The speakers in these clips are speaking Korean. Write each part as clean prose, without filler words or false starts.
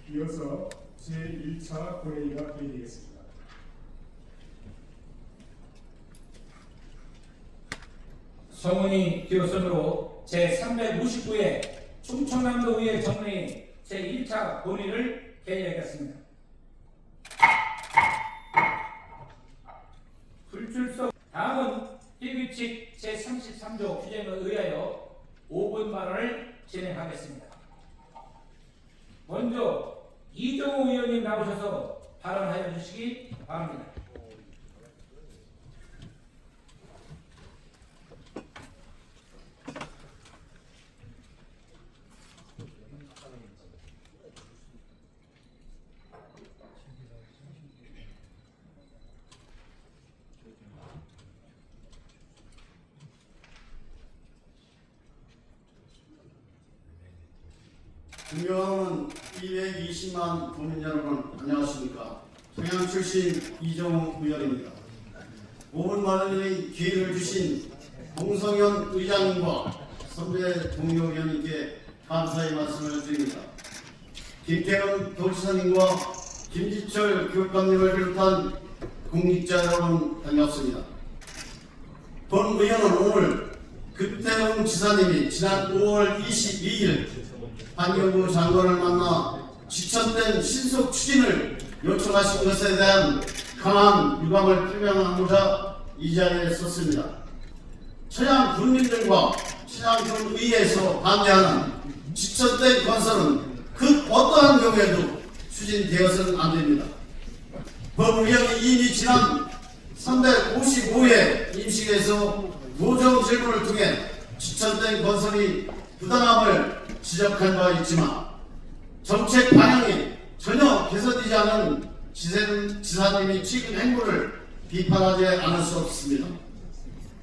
이어서 제1차 본회의가 개의되겠습니다. 성은이 기호선으로 제359회 충청남도의회 정례 제1차 본회의를 개의하겠습니다. 불출석. 다음은 비규칙 제33조 규정에 의하여 5분 발언을 진행하겠습니다. 먼저 이정호 의원님 나오셔서 발언하여 주시기 바랍니다. 존경하는 220만 국민 여러분, 안녕하십니까. 평양 출신 이정호 의원입니다. 5분 만에 기회를 주신 홍성현 의장님과 선배 동료 의원님께 감사의 말씀을 드립니다. 김태현 도지사님과 김지철 교육감님을 비롯한 국립자 여러분, 반갑습니다. 본 의원은 오늘 급태웅 지사님이 지난 5월 22일 환경부 장관을 만나 지천댐 신속 추진을 요청하신 것에 대한 강한 유감을 표명하고자 이 자리에 섰습니다. 천양 군민들과 천양군 의회에서 반대하는 지천댐 건설은 그 어떠한 경우에도 추진되어서는 안 됩니다. 법의원이 이미 지난 355회 임시회에서 모정 질문을 통해 지천댐 건설이 부당함을 지적한 바 있지만 정책 방향이 전혀 개선되지 않은 지사님이 지금 행보를 비판하지 않을 수 없습니다.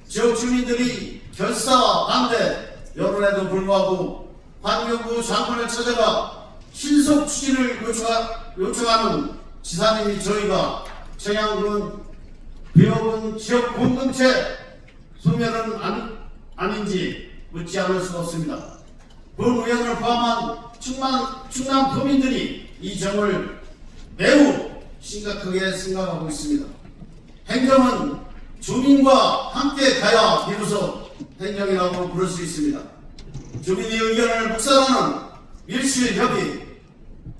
지역 주민들이 결사와 반대 여론에도 불구하고 환경부 장관을 찾아가 신속 추진을 요청하는 지사님이 저희가 청양군 비어본 지역 공동체 소멸은 아닌지 묻지 않을 수 없습니다. 본 의원을 포함한 충남 도민들이 이 점을 매우 심각하게 생각하고 있습니다. 행정은 주민과 함께 가야 비로소 행정이라고 부를 수 있습니다. 주민의 의견을 묵살하는 밀실협의,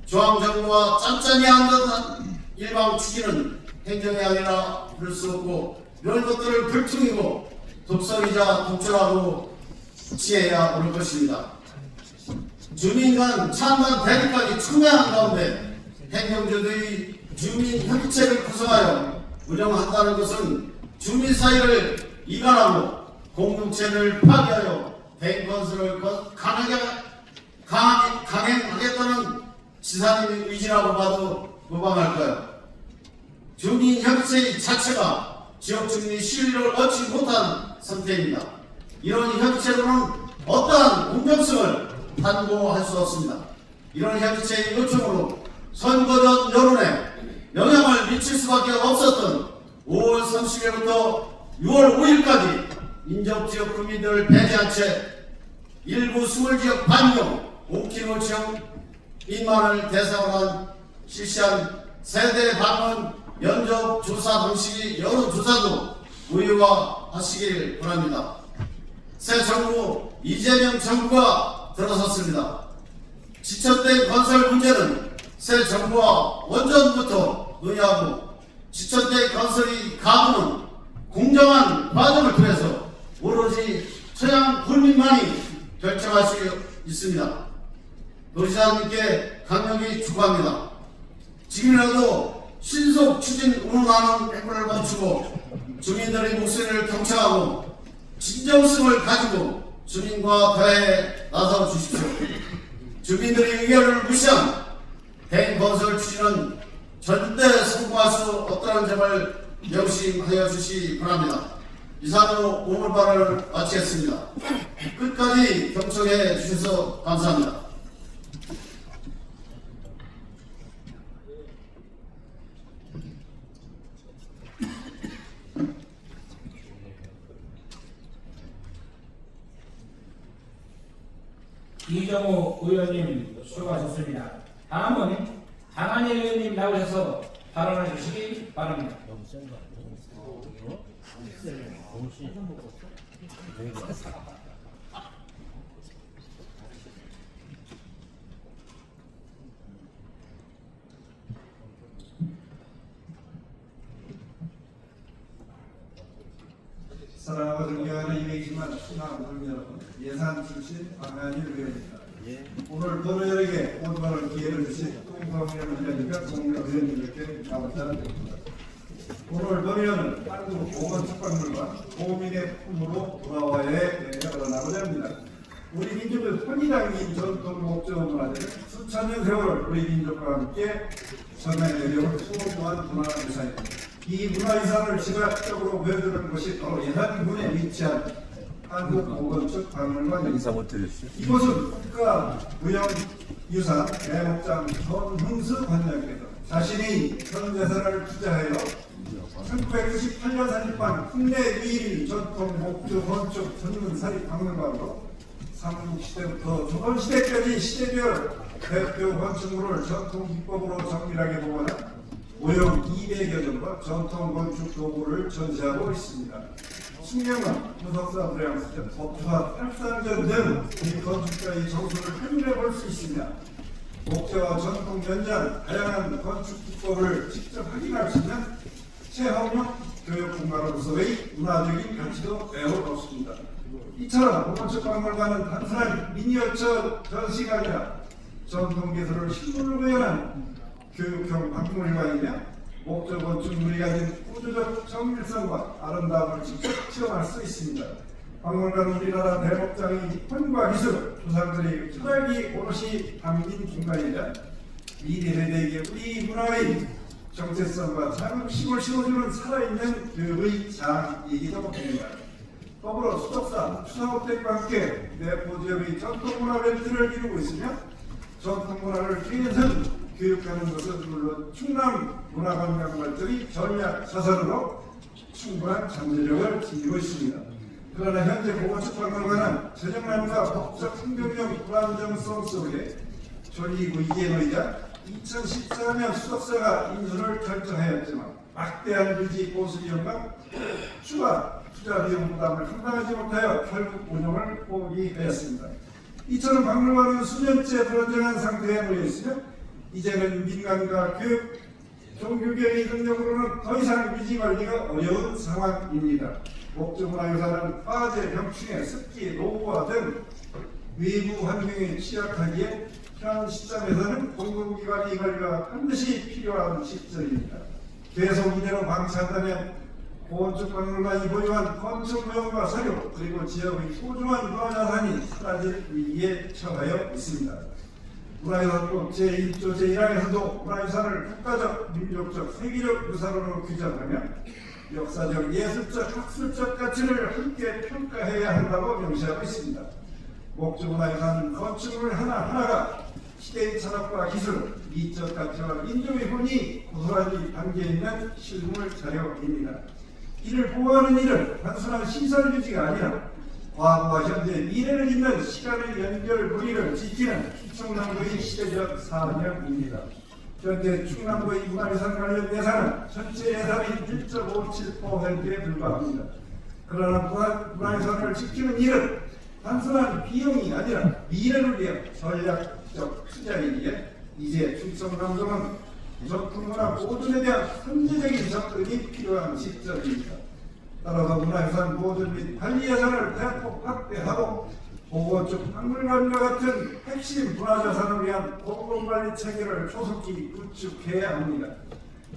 중앙정부와 짠짠이 한듯한 일방 추진은 행정이 아니라 부를 수 없고 이런 것들을 불통이고 독설이자 독재라고 지혜야 올 것입니다. 주민 간 찬반 대립까지 첨예한 가운데 행정주의 주민협의체를 구성하여 운영한다는 것은 주민 사이를 이간하고 공동체를 파괴하여 대인건설을 강행하겠다는 지사님의 의지라고 봐도 무방할까요? 주민협의체 자체가 지역 주민의 신뢰를 얻지 못한 상태입니다. 이런 협의체로는 어떠한 공정성을 담보할 수 없습니다. 이런 협의체의 요청으로 선거전 여론에 영향을 미칠 수밖에 없었던 5월 30일부터 6월 5일까지 인접지역 국민들을 배제한 채 일부 수월지역 반경 5km 지역 민만을 대상으로 실시한 세대 방문 면접 조사 방식의 여론조사도 무효화하시길 바랍니다. 새 정부 이재명 정부가 들어섰습니다. 지천댐 건설 문제는 새 정부와 원전부터 논의하고 지천댐 건설이 가능은 공정한 과정을 통해서 오로지 천양 군민만이 결정할 수 있습니다. 도지사님께 강력히 축구합니다. 지금이라도 신속 추진 운운하는 행보를 멈추고 주민들의 목소리를 경청하고 진정성을 가지고 주민과 대화에 나서 주십시오. 주민들의 의견을 무시한 대인 건설 추진은 절대 성공할 수 없다는 점을 명심하여 주시기 바랍니다. 이상으로 오늘 발언을 마치겠습니다. 끝까지 경청해 주셔서 감사합니다. 이정호 의원님 수고하셨습니다. 다음은 강한일 의원님 나오셔서 발언해 주시기 바랍니다. 사랑하고 존경하는 220만 충남 여러분, 예산 출신 강한일 의원입니다. 오늘 번호열에게 오늘을 기회를 주신 똥성위원 위원님과 공명 의원님께 감사드립니다. 오늘 번호열은 한국보건축박물관 고민의 품으로 돌아와야 걸어나고자 합니다. 우리 민족의 혼이 담긴 전통 목적 문화들은 수천 년 세월을 우리 민족과 함께 전해내려온 소중한 문화유산입니다. 이 문화유산을 지각적으로 보여주는 곳이 바로 예산군에 위치한 한국보건축박물관입니다. 이곳은 국가무형유산 대목장 전흥수 관장께서 자신이 전 재산을 투자하여 1998년 설립한 국내 유일 전통 목조 건축 전문 사립박물관으로 삼국시대부터 조선시대까지 시대별 대표 건축물을 전통 기법으로 정밀하게 보관한 모형 200여 점과 전통 건축 도구를 전시하고 있습니다. 숙명은 무석사 불량수전, 법주와 팔상전 등 이 건축가의 정수를 한눈에 볼 수 있으며 목재와 전통 연장 다양한 건축 기법을 직접 확인할 수 있는 체험형 교육공간으로서의 문화적인 가치도 매우 높습니다. 이처럼 건축박물관은 단순한 미니어처 전시가 아니라 전통기술을 실물로 구현한 교육형 박물관이며 목조 건축물이 가진 우주적 정밀성과 아름다움을 직접 체험할 수 있습니다. 박물관은 우리나라 대목장의 혼과 기술, 조상들의 철학이 오롯이 담긴 공간이자 미래 세대에게 우리 문화의 정체성과 자긍심을 심어주는 살아있는 교육의 장이기도 합니다. 더불어 수덕사, 추상호택과 함께 내포지역의 전통문화 벨트를 이루고 있으며 전통문화를 계속 교육하는 것은 물론 충남 문화관광 발전의 전략 자산으로 충분한 잠재력을 지니고 있습니다. 그러나 현재 보건축박물관은 재정난과 법적 행정력 불안정성 속에 조리구 이계노이자 2014년 수덕사가 인수를 결정하였지만 막대한 유지 보수 비용과 추가 투자 비용 부담을 감당하지 못하여 결국 운영을 포기하였습니다. 이처럼 박물관은 수년째 불안정한 상태에 놓여 있으며 이제는 민간과 교육, 종교계의 능력으로는 더 이상 유지 관리가 어려운 상황입니다. 목조문화유산은 화재, 병충해, 습기, 노후화 등 외부 환경에 취약하기에 현 시점에서는 공공기관의 관리가 반드시 필요한 시점입니다. 계속 이대로 방치한다면 보건축박물관이 보유한 건축물과 사료 그리고 지역의 소중한 문화자산이 사라질 위기에 처하여 있습니다. 문화유산법 제1조 제1항에서도 문화유산을 국가적, 민족적, 세계적 유산으로 규정하며 역사적, 예술적, 학술적 가치를 함께 평가해야 한다고 명시하고 있습니다. 목조문화유산은 건축물 하나하나가 시대의 철학과 기술, 미적 가치와 민족의 혼이 고스란히 담겨있는 실물 자료입니다. 이를 보호하는 일은 단순한 시설 유지가 아니라 과거와 현재, 미래를 잇는 시간의 연결고리를 지키는 충남도의 시대적 사명입니다. 현재 충남도의 문화유산 관련 예산은 전체 예산의 1.57%에 불과합니다. 그러나 문화유산을 지키는 일은 단순한 비용이 아니라 미래를 위한 전략적 투자이기에 이제 충청남도는 전통문화 보존에 대한 선제적인 접근이 필요한 시점입니다. 따라서 문화유산 보존 및 관리 예산을 대폭 확대하고 보건축 박물관과 같은 핵심 문화자산을 위한 공공관리 체계를 조속히 구축해야 합니다.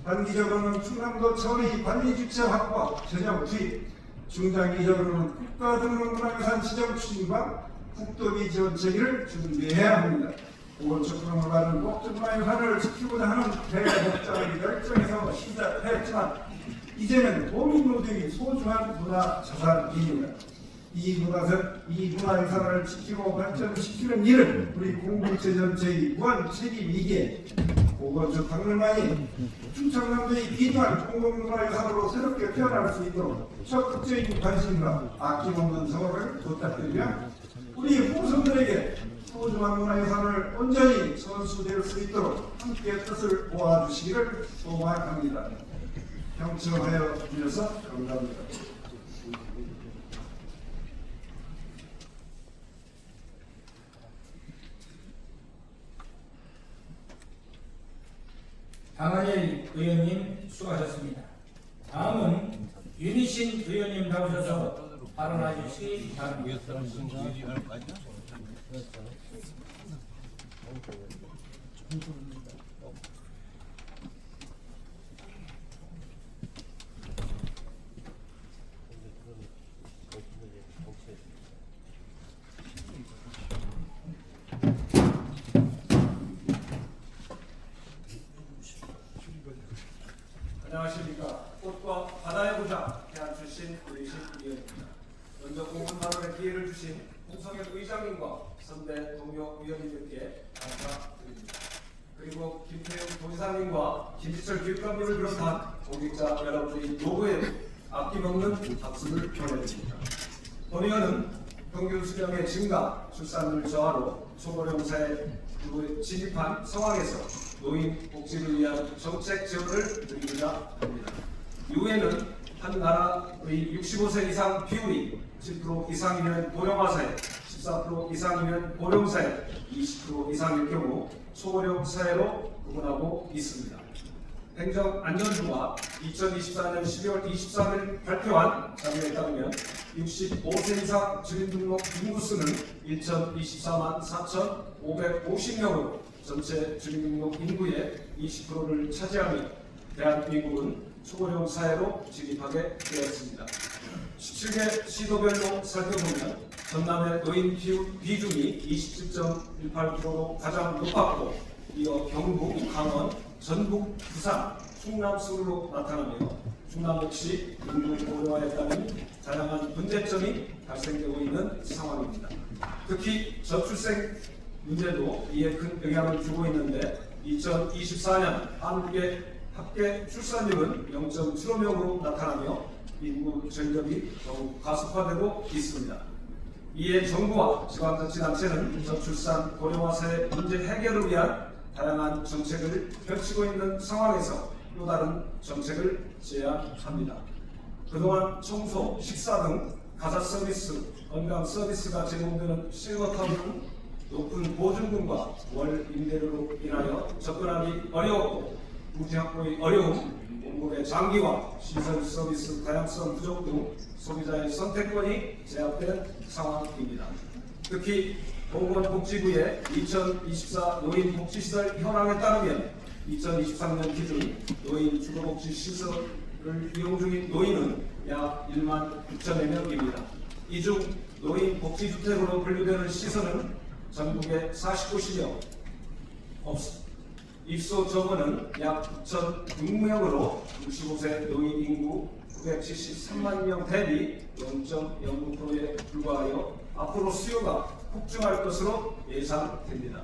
단기적으로는 충남도 차원의 관리 주체 확보, 재정 투입, 중장기적으로는 국가 등록 문화유산 지정 추진과 국도비 지원 체계를 준비해야 합니다. 보건축박물관은 목조문화유산을 지키고자 하는 대목장을 결정해서 시작했지만 이제는 도민 모두의 소중한 문화 자산입니다. 이 문화유산을 지키고 발전시키는 일은 우리 공동체 전체의 무한 책임이기에 보건축박물관이 충청남도의 귀중한 공공문화유산으로 새롭게 태어날 수 있도록 적극적인 관심과 아낌없는 성원을 부탁드리며 우리 후손들에게 소중한 문화유산을 온전히 선수될 수 있도록 함께 뜻을 모아주시기를 소망합니다. 경청하여 주셔서 감사합니다. 강한일 의원님 수고하셨습니다. 다음은 윤희신 의원님 나오셔서 발언해 주시기 바랍니다. 안녕하십니까. 꽃과 바다의 고장 해안 출신 윤희신 의원입니다. 먼저 공군 발언의 기회를 주신 홍성현 의장님과 선배 동료 위원님들께 감사드립니다. 그리고 김태용 도지사님과 김지철 교육감님을 비롯한 공직자 여러분의 노고에 아낌없는 박수를 보내드립니다. 본 의원은 평균 수령의 증가, 출산율 저하로 초고령 사회 진입한 상황에서 노인 복지를 위한 정책 지원을 드리고자 합니다. 이후에는 한 나라의 65세 이상 비율이 7% 이상이면 고령화 사회, 14% 이상이면 고령 사회, 20% 이상일 경우 초고령 사회로 구분하고 있습니다. 행정안전부가 2024년 12월 23일 발표한 자료에 따르면 65세 이상 주민등록 인구수는 1,024만 4,550명으로 전체 주민등록 인구의 20%를 차지하며 대한민국은 초고령 사회로 진입하게 되었습니다. 17개 시도별로 살펴보면 전남의 노인 비중이 27.18%로 가장 높았고 이어 경북, 강원, 전북, 부산, 충남 순으로 나타나며 충남 역시 인구 고령화에 따른 다양한 문제점이 발생되고 있는 상황입니다. 특히 저출생 문제도 이에 큰 영향을 주고 있는데 2024년 한국의 합계 출산율은 0.75명으로 나타나며 인구 전ገብ이 더욱 가속화되고 있습니다. 이에 정부와 지방자치단체는 저출산 고령화 사회 문제 해결을 위한 다양한 정책을 펼치고 있는 상황에서 또 다른 정책을 제안합니다. 그동안 청소, 식사 등 가사 서비스, 건강 서비스가 제공되는 실버타운은 높은 보증금과 월 임대료로 인하여 접근하기 어려웠고 부지 확보의 어려움, 공급의 장기화, 시설 서비스 다양성 부족 등 소비자의 선택권이 제약된 상황입니다. 특히 보건복지부의 2024 노인복지시설 현황에 따르면 2023년 기준 노인 주거복지시설을 이용 중인 노인은 약 1만 6천여 명입니다. 이 중 노인복지주택으로 분류되는 시설은 전국에 49시여 없습니다. 입소 점원은 약 9,006명으로 65세 노인 인구 973만 명 대비 0.09%에 불과하여 앞으로 수요가 폭증할 것으로 예상됩니다.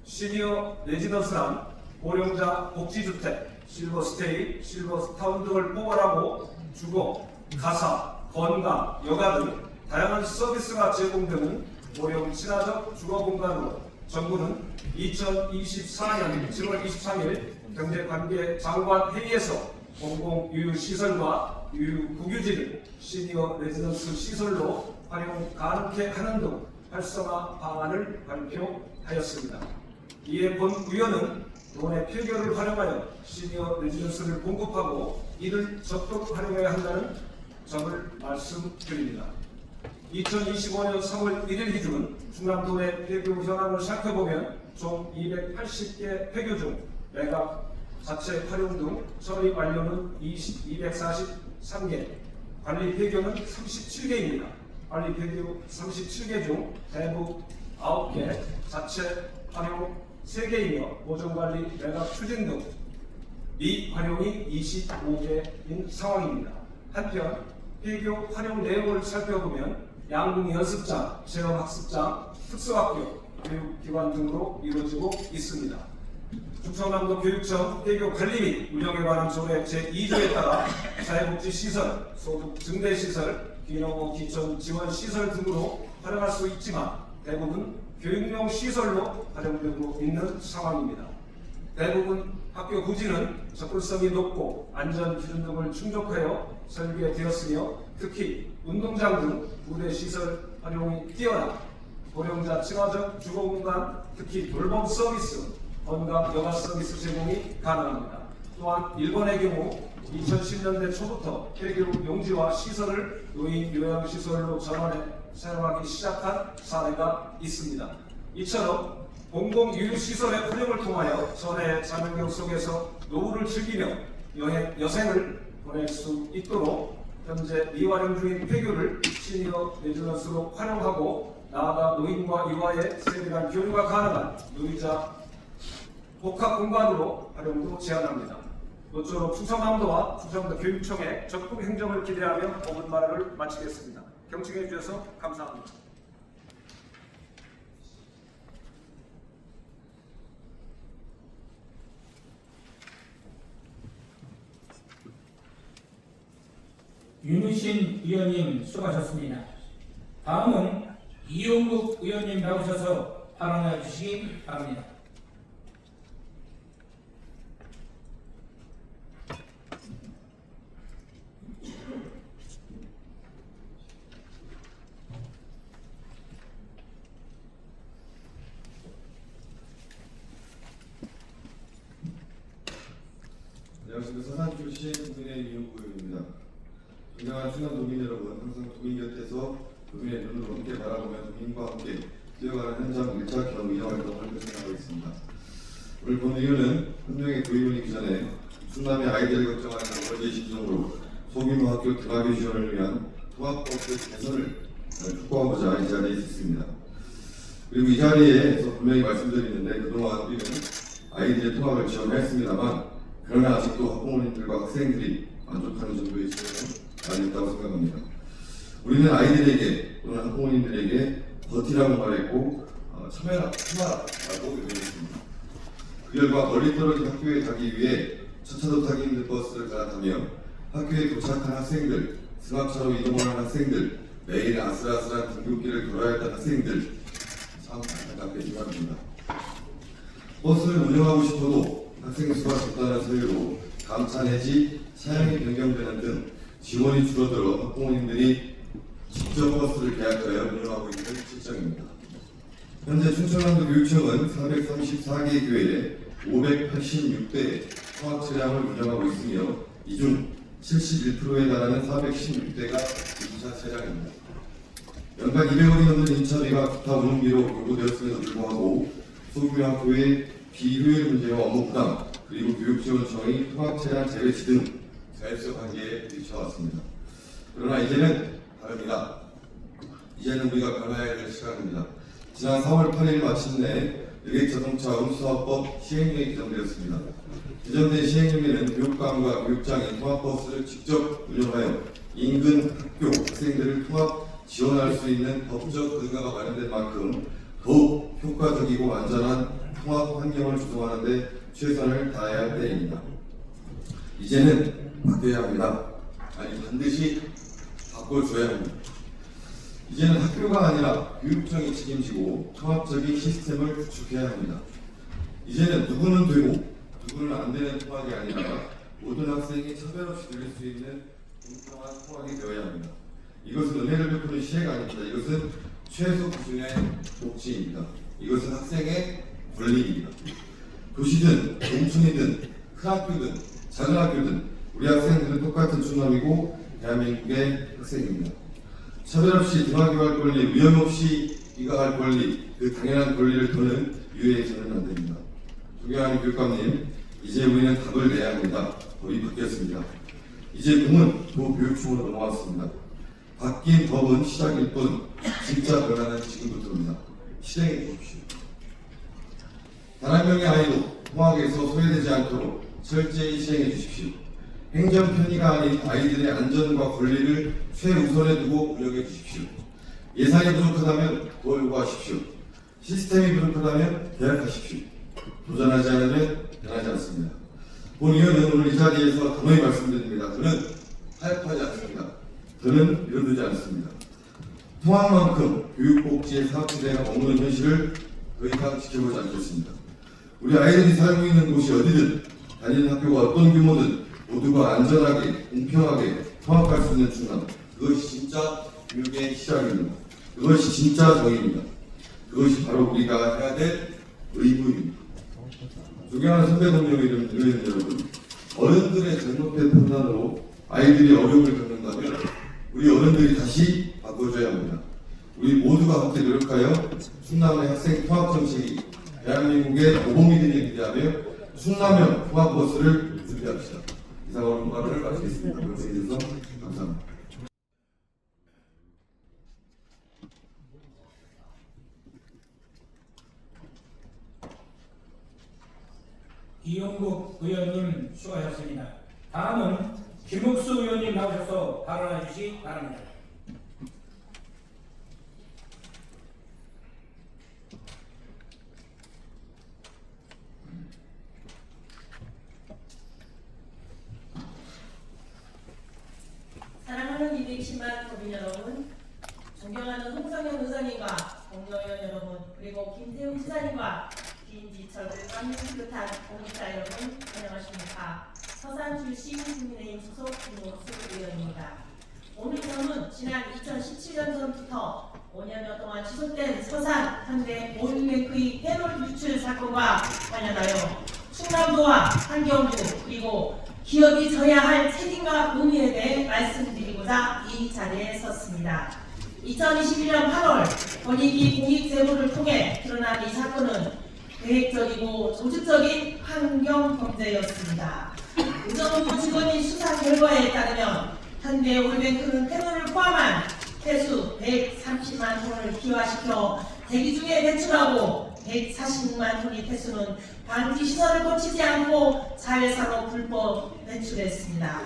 시니어 레지던스란 고령자 복지주택, 실버스테이, 실버타운 등을 포괄하고 주거, 가사, 건강, 여가 등 다양한 서비스가 제공되는 고령 친화적 주거 공간으로 정부는 2024년 7월 23일 경제관계 장관 회의에서 공공유휴시설과 유휴국유지를 시니어 레지던스 시설로 활용 가능케 하는 등 활성화 방안을 발표하였습니다. 이에 본 의원은 돈의 필요를 활용하여 시니어 레지던스를 공급하고 이를 적극 활용해야 한다는 점을 말씀드립니다. 2025년 3월 1일 기준 충남도내 폐교 현황을 살펴보면 총 280개 폐교 중 매각, 자체 활용 등 처리 완료는 243개, 관리 폐교는 37개입니다. 관리 폐교 37개 중 대부 9개, 자체 활용 3개이며 보존관리, 매각 추진 등 미활용이 25개인 상황입니다. 한편 폐교 활용 내용을 살펴보면 양궁 연습장, 체험학습장, 특수학교, 교육기관 등으로 이루어지고 있습니다. 충청남도 교육청 폐교 관리 및 운영에 관한 조례 제2조에 따라 사회복지시설, 소득 증대시설, 귀농 기촌 지원시설 등으로 활용할 수 있지만 대부분 교육용 시설로 활용되고 있는 상황입니다. 대부분 학교 부지는 접근성이 높고 안전 기준 등을 충족하여 설계되었으며 특히 운동장 등 무대 시설 활용이 뛰어나 고령자 친화적 주거공간, 특히 돌봄 서비스, 건강 여가 서비스 제공이 가능합니다. 또한 일본의 경우 2010년대 초부터 폐교 용지와 시설을 노인 요양시설로 전환해 사용하기 시작한 사례가 있습니다. 이처럼 공공유휴시설의 활용을 통하여 전해의 자명경 속에서 노후를 즐기며 여생을 보낼 수 있도록 현재 미활용 중인 폐교를 시니어 레지던스로 활용하고 나아가 노인과 유아의 세밀한 교류가 가능한 누리자 복합 공간으로 활용도 제한합니다. 모쪼록 충청남도와 충청도 교육청의 적극 행정을 기대하며 5분 말을 마치겠습니다. 경청해 주셔서 감사합니다. 윤우신 의원님 수고하셨습니다. 다음은 이용국 의원님 나오셔서 발언해 주시기 바랍니다. 안녕하십니까. 서산 출신 국민의 이용국 의원입니다. 존경하는 충남 도민 여러분, 항상 도민 곁에서 도민의 눈을 높게 바라보며 도민과 함께 뛰어가는 현장 1차 경험 이전 활동을 진행하고 있습니다. 오늘 본 의원은 한 명의 도의원이 있기 전에 충남의 아이들을 걱정하는 아버지의 심정으로 소규모 학교 등하교 지원을 위한 통합버스 개선을 촉구하고자 이 자리에 있습니다. 그리고 이 자리에서 분명히 말씀드리는데 그동안 우리는 아이들의 통합을 지원했습니다만 그러나 아직도 학부모님들과 학생들이 만족하는 정도의 지원은 많이 있다고 생각합니다. 우리는 아이들에게 또는 학부모님들에게 버티라고 말했고 참여라, 참아라고 요구했습니다. 그 결과 멀리 떨어진 학교에 가기 위해 차차도 타기 힘든 버스를 갈아타며 학교에 도착한 학생들, 승합차로 이동하는 학생들, 매일 아슬아슬한 등굣길을 걸어야 했던 학생들 참 안타깝게 생각합니다. 버스를 운영하고 싶어도 학생 수가 적다는 사유로 감차 내지 사양이 변경되는 등 지원이 줄어들어 학부모님들이 직접 버스를 계약하여 운영하고 있는 실정입니다. 현재 충청남도 교육청은 434개 교회에 586대 통합 차량을 운영하고 있으며 이 중 71%에 달하는 416대가 임차 차량입니다. 연간 200원이 넘는 임차비가 기타 운영비로 요구되었음에도 불구하고 소규모 학교의 비효율 문제와 업무 부담 그리고 교육지원청의 통합차량 재배치 등 자율적 관계에 부딪혀왔습니다. 그러나 이제는 다릅니다. 이제는 우리가 변화해야 될 시간입니다. 지난 4월 8일 마침내 여객자동차 운수사업법 시행령이 개정되었습니다. 개정된 시행령에는 교육감과 교육장이 통합버스를 직접 운영하여 인근 학교 학생들을 통합 지원할 수 있는 법적 근거가 마련된 만큼 더욱 효과적이고 안전한 통합 환경을 조성하는 데 최선을 다해야 할 때입니다. 이제는 바뀌어야 합니다. 아니 반드시 바꿔줘야 합니다. 이제는 학교가 아니라 교육청이 책임지고 통합적인 시스템을 구축해야 합니다. 이제는 누구는 되고 누구는 안 되는 통합이 아니라 모든 학생이 차별 없이 들릴 수 있는 공평한 통합이 되어야 합니다. 이것은 은혜를 베푸는 시혜가 아닙니다. 이것은 최소 기준의 복지입니다. 이것은 학생의 권리입니다. 도시든 농촌이든 큰 학교든 작은 학교든 우리 학생들은 똑같은 충남이고 대한민국의 학생입니다. 차별 없이 등하교할 권리, 위험 없이 입학할 권리, 그 당연한 권리를 더는 유예해서는 안 됩니다. 존경하는 교육감님, 이제 우리는 답을 내야 합니다. 법이 바뀌었습니다. 이제 공은 도교육청으로 넘어왔습니다. 바뀐 법은 시작일 뿐 진짜 변화는 지금부터입니다. 실행해 보십시오. 단 한 명의 아이도 통학에서 소외되지 않도록 철저히 시행해 주십시오. 행정 편의가 아닌 아이들의 안전과 권리를 최우선에 두고 운영해 주십시오. 예산이 부족하다면 더 요구하십시오. 시스템이 부족하다면 계약하십시오. 도전하지 않으면 변하지 않습니다. 본 의원은 오늘 이 자리에서 단호히 말씀드립니다. 저는 타협하지 않습니다. 저는 이러지 않습니다. 통합만큼 교육복지의 사각지대가 머무는 현실을 더 이상 지켜보지 않겠습니다. 우리 아이들이 살고 있는 곳이 어디든 다니는 학교가 어떤 규모든 모두가 안전하게 공평하게 통합할 수 있는 충남, 그것이 진짜 교육의 시작입니다. 그것이 진짜 정의입니다. 그것이 바로 우리가 해야 될 의무입니다. 존경하는 선배 동료 의원 여러분, 어른들의 잘못된 판단으로 아이들이 어려움을 겪는다면 우리 어른들이 다시 바꿔줘야 합니다. 우리 모두가 함께 노력하여 충남의 학생 통합 정책이 대한민국의 모범이 되길 기대하며 충남형 통합버스를 준비합시다. 이상으로 말을 마치겠습니다. 고생해주셔서 감사합니다. 이용국 의원님 수고하셨습니다. 다음은 김욱수 의원님 나오셔서 발언해 주시기 바랍니다. 사랑하는 220만 국민 여러분, 존경하는 홍성현 의원님과 동료 의원 여러분, 그리고 김태웅 지사님과 김지철 의원님 비롯한 공직자 여러분, 안녕하십니까. 서산 출신 국민의힘 소속 김옥수 의원입니다. 오늘 저는 지난 2017년 전부터 5년여 동안 지속된 서산 현대 올림픽의 패널 유출 사건과 관련하여 충남도와 환경부 그리고 기업이 져야 할 책임과 의무에 대해 말씀드리고자 이 자리에 섰습니다. 2021년 8월 권익위 공익제보를 통해 드러난 이 사건은 계획적이고 조직적인 환경범죄였습니다. 의정부 직원인 수사 결과에 따르면 현대올뱅크는 패널을 포함한 회수 130만 톤을 기화시켜 대기 중에 배출하고 140만 톤의 폐수는 방지 시설을 거치지 않고 자회사로 불법 배출했습니다.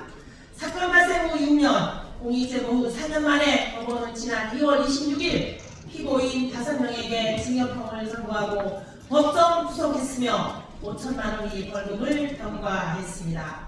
사건 발생 후 6년, 공익제보 후 4년 만에 법원은 지난 2월 26일 피고인 5명에게 징역형을 선고하고 법정 구속했으며 5천만 원의 벌금을 경과했습니다.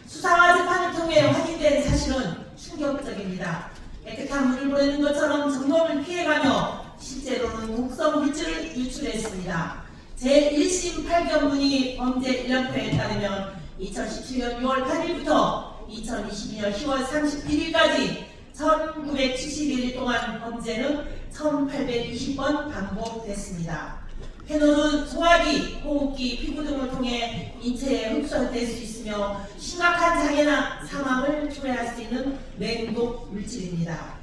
수사와 재판을 통해 확인된 사실은 충격적입니다. 깨끗한 물을 보내는 것처럼 점검을 피해가며 실제로는 독성 물질을 유출했습니다. 제1심 판결문이 범죄 1년표에 따르면 2017년 6월 8일부터 2022년 10월 31일까지 1971일 동안 범죄는 1820번 반복됐습니다. 페놀은 소화기, 호흡기, 피부 등을 통해 인체에 흡수될 수 있으며 심각한 장애나 사망을 초래할 수 있는 맹독 물질입니다.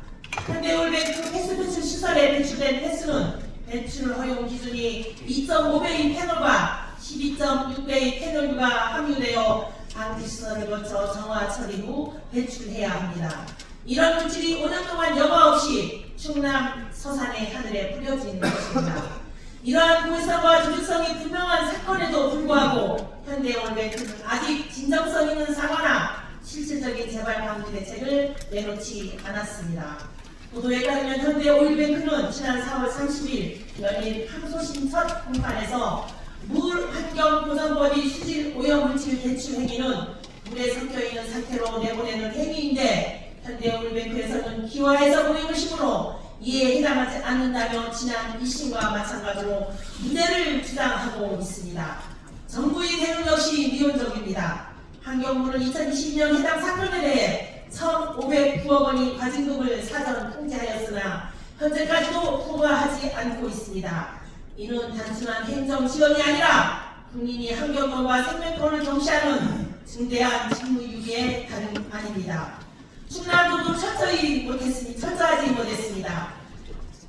현대올뱅크 폐수 배출 시설에 배출된 폐수는 배출 허용 기준이 2.5배의 페놀과 12.6배의 페놀류가 함유되어 방지시설을 거쳐 정화 처리 후 배출해야 합니다. 이런 물질이 5년 동안 여과 없이 충남 서산의 하늘에 뿌려진 것입니다. 이러한 고의성과 조직성이 분명한 사건에도 불구하고 현대올뱅크는 아직 진정성 있는 사과나 실질적인 재발 방지 대책을 내놓지 않았습니다. 보도에 따르면 현대올뱅크는 지난 4월 30일 열린 항소심 첫 공판에서 물환경보전법이 수질 오염물질 배출 행위는 물에 섞여있는 상태로 내보내는 행위인데 현대올뱅크에서는 기화해서 오염을 심으로 이에 해당하지 않는다며 지난 2심과 마찬가지로 무죄를 주장하고 있습니다. 정부의 대응 역시 미온적입니다. 환경부는 2022년 해당 사건에 대해 1,509억 원의 과징금을 사전 통지하였으나 현재까지도 부과하지 않고 있습니다. 이는 단순한 행정 지원이 아니라 국민이 환경권과 생명권을 경시하는 중대한 직무유기의 다름 아닙니다. 충남도도 철저하지 못했습니다.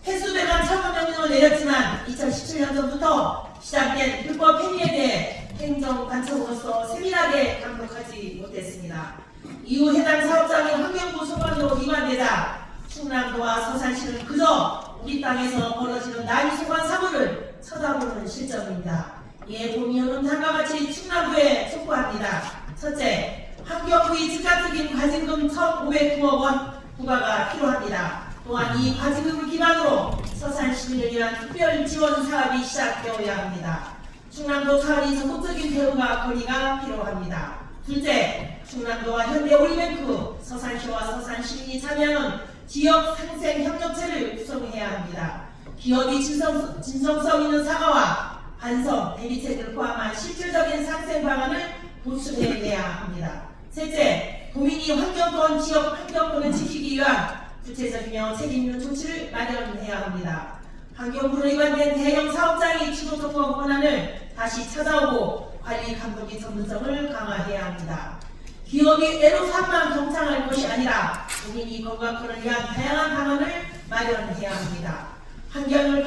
폐수 배관 철거 명령을 내렸지만 2017년 전부터 시작된 불법 행위에 대해 행정관청으로서 세밀하게 감독하지 못했습니다. 이후 해당 사업장이 환경부 소관으로 위반되자 충남도와 서산시는 그저 우리 땅에서 벌어지는 난이 소관 사무를 쳐다보는 실정입니다. 이에 본의원은 다음과 같이 충남도에 촉구합니다. 첫째, 환경부의 즉각적인 과징금 1,509억 원 부과가 필요합니다. 또한 이 과징금을 기반으로 서산 시민을 위한 특별 지원 사업이 시작되어야 합니다. 충남도 차원의 적극적인 대응과 건의가 필요합니다. 둘째, 충남도와 현대올뱅크, 서산시와 서산시민이 참여하는 지역 상생 협력체를 구성해야 합니다. 기업이 진성성 있는 사과와 반성, 대비책을 포함한 실질적인 상생 방안을 보충해내야 합니다. 셋째, 도민이 환경권, 지역 환경권을 지키기 위한 구체적이며 책임있는 조치를 마련해야 합니다. 환경부로 위반된 대형 사업장의 주도 조건 권한을 다시 찾아오고 관리 감독의 전문성을 강화해야 합니다. 기업이 애로사항만 경창할 것이 아니라 도민이 건강권을 위한 다양한 방안을 마련해야 합니다. 환경을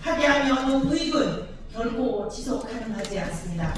파괴하며 오는 의익은 결코 지속 가능하지 않습니다.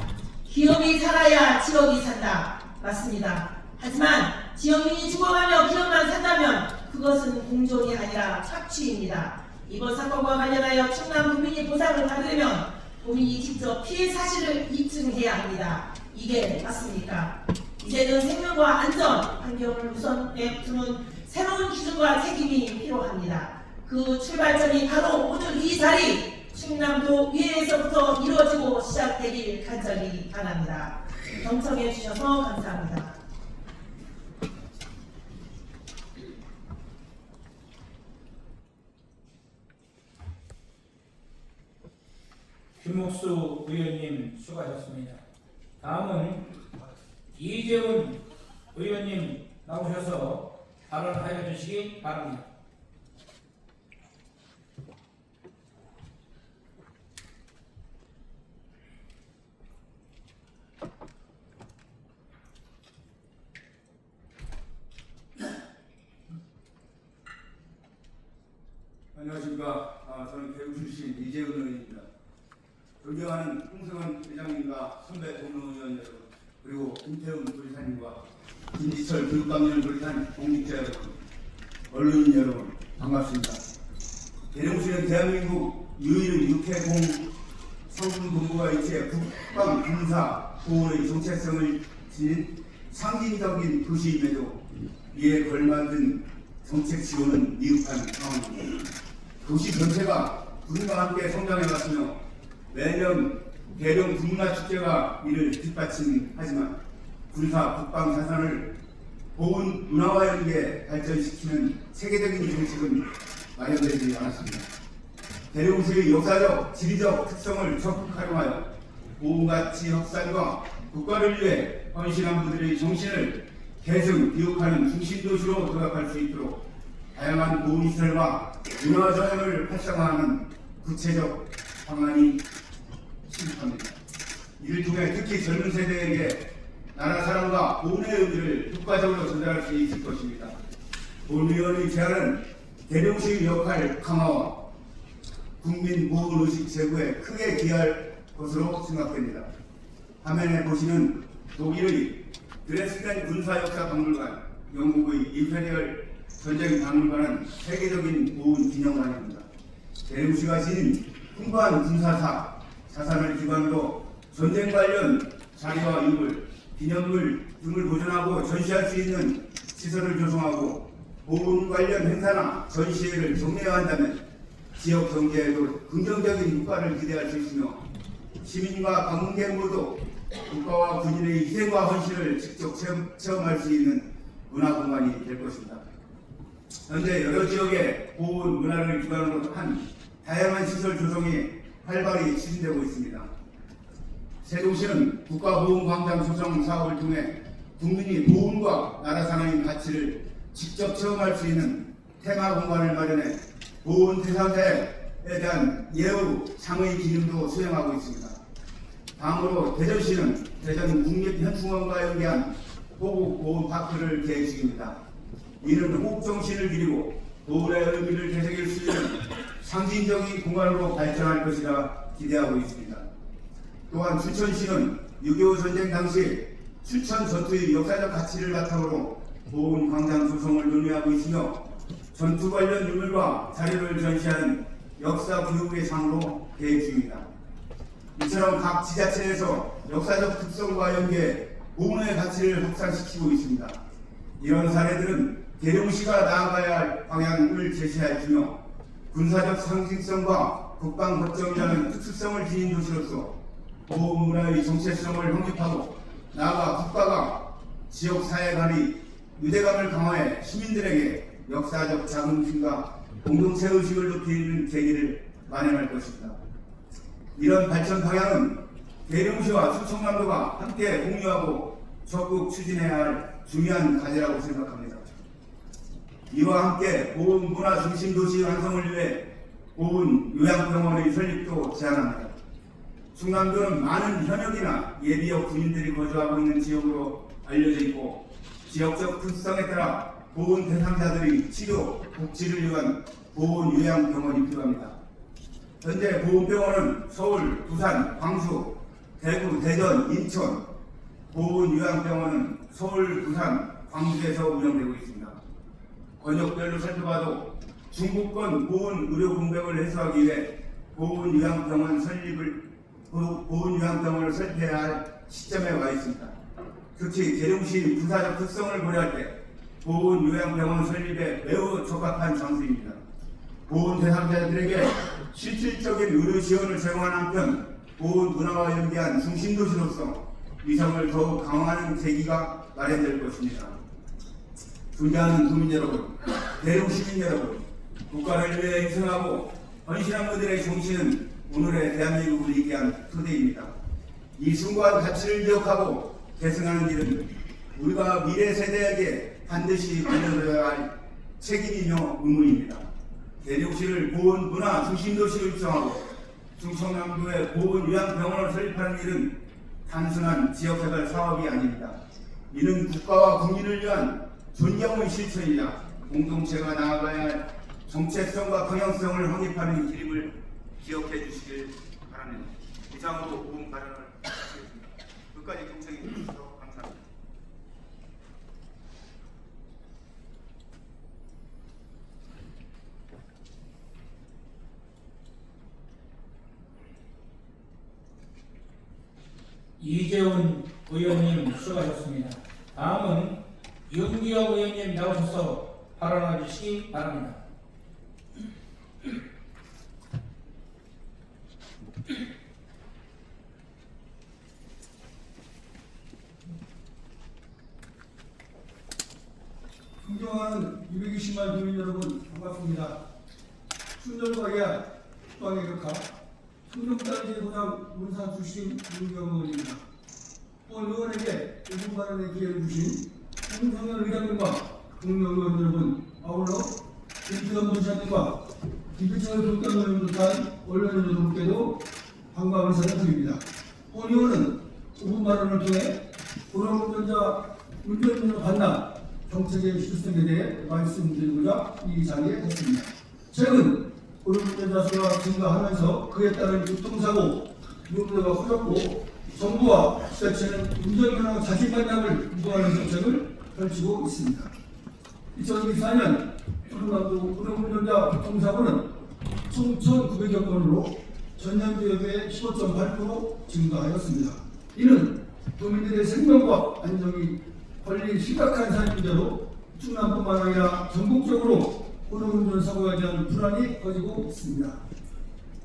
기업이 살아야 지역이 산다. 맞습니다. 하지만 지역민이 죽어가며 기업만 산다면 그것은 공존이 아니라 착취입니다. 이번 사건과 관련하여 충남 도민이 보상을 받으려면 도민이 직접 피해 사실을 입증해야 합니다. 이게 맞습니까? 이제는 생명과 안전, 환경을 우선에 두는 새로운 기준과 책임이 필요합니다. 그 출발점이 바로 오늘 이 자리 충남도 위에서부터 이루어지고 시작되길 간절히 바랍니다. 경청해 주셔서 감사합니다. 김목수 의원님 수고하셨습니다. 다음은 이재훈 의원님 나오셔서 발언하여 주시기 바랍니다. 안녕하십니까. 저는 대구 출신 이재훈 의원입니다. 존경하는 홍성환 회장님과 선배 동료 의원 여러분, 그리고 김태훈 도지사님과 김지철 교육감님을 비롯한 공직자 여러분, 언론인 여러분, 반갑습니다. 대령시는 대한민국 유일 육해공 성군본부가 이체 국방 군사 보호의 정체성을 지닌 상징적인 도시임에도 이에 걸맞은 정책 지원은 미흡한 상황입니다. 도시 전체가 군과 함께 성장해왔으며 매년 대령 군문화축제가 이를 뒷받침하지만 군사 국방 자산을 보훈 문화와 연계 발전시키는 세계적인 정책은 마련되지 않았습니다. 대령시의 역사적, 지리적 특성을 적극 활용하여 보훈가치 확산과 국가를 위해 헌신한 분들의 정신을 계승, 교육하는 중심도시로 도약할 수 있도록 다양한 보훈시설과 문화정역을 활성화하는 구체적 방안이 시급합니다. 이를 통해 특히 젊은 세대에게 나라 사랑과 보훈의 의미를 효과적으로 전달할 수 있을 것입니다. 본위원의 제안은 대령시의 역할 강화와 국민 보훈의식 제고에 크게 기여할 것으로 생각됩니다. 화면에 보시는 독일의 드레스덴 군사역사박물관, 영국의 임페리얼 전쟁박물관은 세계적인 보훈 기념관입니다. 대령시가 지닌 풍부한 군사사 자산을 기반으로 전쟁 관련 자료와 유물, 기념물 등을 보존하고 전시할 수 있는 시설을 조성하고 보훈 관련 행사나 전시회를 정례화한다면 지역 경제에도 긍정적인 효과를 기대할 수 있으며 시민과 방문객 모두 국가와 군인의 희생과 헌신을 직접 체험할 수 있는 문화공간이 될 것입니다. 현재 여러 지역의 보훈 문화를 기반으로 한 다양한 시설 조성이 활발히 추진되고 있습니다. 세종시는 국가보훈광장 조성 사업을 통해 국민이 보훈과 나라 사랑의 가치를 직접 체험할 수 있는 테마 공간을 마련해 보훈 대상자에 대한 예우 상의 기능도 수행하고 있습니다. 다음으로 대전시는 대전 국립현충원과 연계한 호국 보훈파크를 계획 중입니다. 이는 호국 정신을 기리고 보훈의 의미를 되새길 수 있는 상징적인 공간으로 발전할 것이라 기대하고 있습니다. 또한 춘천시는 6.25 전쟁 당시 춘천 전투의 역사적 가치를 바탕으로 보훈 광장 조성을 논의하고 있으며 전투 관련 유물과 자료를 전시하는 역사 교육의 장으로 계획 중입니다. 이처럼 각 지자체에서 역사적 특성과 연계 보훈의 가치를 확산시키고 있습니다. 이런 사례들은 대령시가 나아가야 할 방향을 제시할 주며 군사적 상징성과 국방 거점이라는 특수성을 지닌 도시로서 보훈 문화의 정체성을 확립하고 나아가 국가가 지역 사회 간의 유대감을 강화해 시민들에게 역사적 자긍심과 공동체 의식을 높이는 계기를 마련할 것입니다. 이런 발전 방향은 대령시와 충청남도가 함께 공유하고 적극 추진해야 할 중요한 과제라고 생각합니다. 이와 함께 보훈 문화 중심 도시 완성을 위해 보훈 요양병원의 설립도 제안합니다. 충남도는 많은 현역이나 예비역 군인들이 거주하고 있는 지역으로 알려져 있고 지역적 특성에 따라 보훈 대상자들의 치료, 복지를 위한 보훈 요양병원이 필요합니다. 현재 보훈병원은 서울, 부산, 광주, 대구, 대전, 인천, 보훈 요양병원은 서울, 부산, 광주에서 운영되고 있습니다. 권역별로 살펴봐도 중부권 보훈 의료 공백을 해소하기 위해 보훈 요양병원을 설립해야 할 시점에 와 있습니다. 특히 계룡시 부사적 특성을 고려할 때 보훈 요양병원 설립에 매우 적합한 장소입니다. 보훈 대상자들에게 실질적인 의료 지원을 제공하는 한편 보훈 문화와 연계한 중심도시로서 위상을 더욱 강화하는 계기가 마련될 것입니다. 존경하는 국민 여러분, 대륙 시민 여러분, 국가를 위해 희생하고 헌신한 분들의 정신은 오늘의 대한민국을 있게 한 토대입니다. 이 숭고한 가치를 기억하고 계승하는 일은 우리가 미래 세대에게 반드시 물려줘야 할 책임이며 의무입니다. 대륙시를 보훈 문화 중심도시로 육성하고 충청남도에 보훈 요양병원을 설립하는 일은 단순한 지역개발 사업이 아닙니다. 이는 국가와 국민을 위한 존경의 실천이자 공동체가 나아가야 할 정체성과 방향성을 확립하는 길임을 기억해 주시길 바랍니다. 이상으로 보훈 발언을 마치겠습니다. 끝까지 경청해 주셔서 감사합니다. 이재훈 의원님 수고하셨습니다. 다음은 윤기영 의원님 나오셔서 발언해 주시기 바랍니다. 존경하는 220만 국민 여러분 반갑습니다. 순절과야 국방의 격하 충청단지 도당 문산 출신 윤경 의원입니다. 오늘 의원에게 5분 발언의 기회를 주신 홍성현 의장님과 국민 의원 여러분, 아울러 김태현 부시장님과 김기철 국감의원을 비롯한 언론 여러분께도 반가운 인사를 드립니다. 온 의원은 5분 발언을 통해 도로운전자 운전면허 반납 정책의 실효성에 대해 말씀드리고자 이 자리에 섰습니다. 최근 도로운전자 수가 증가하면서 그에 따른 교통사고, 위험도가 커졌고 정부와 지자체는 운전면허 자진 반납을 유도하는 정책을 펼치고 있습니다. 2024년 충청남도 도로운전자 교통사고는 총 1,900여 건으로 전년도에 비해 15.8% 증가하였습니다. 이는 도민들의 생명과 안정이 걸린 심각한 사회 문제로 충남뿐만 아니라 전국적으로 도로운전 사고에 대한 불안이 커지고 있습니다.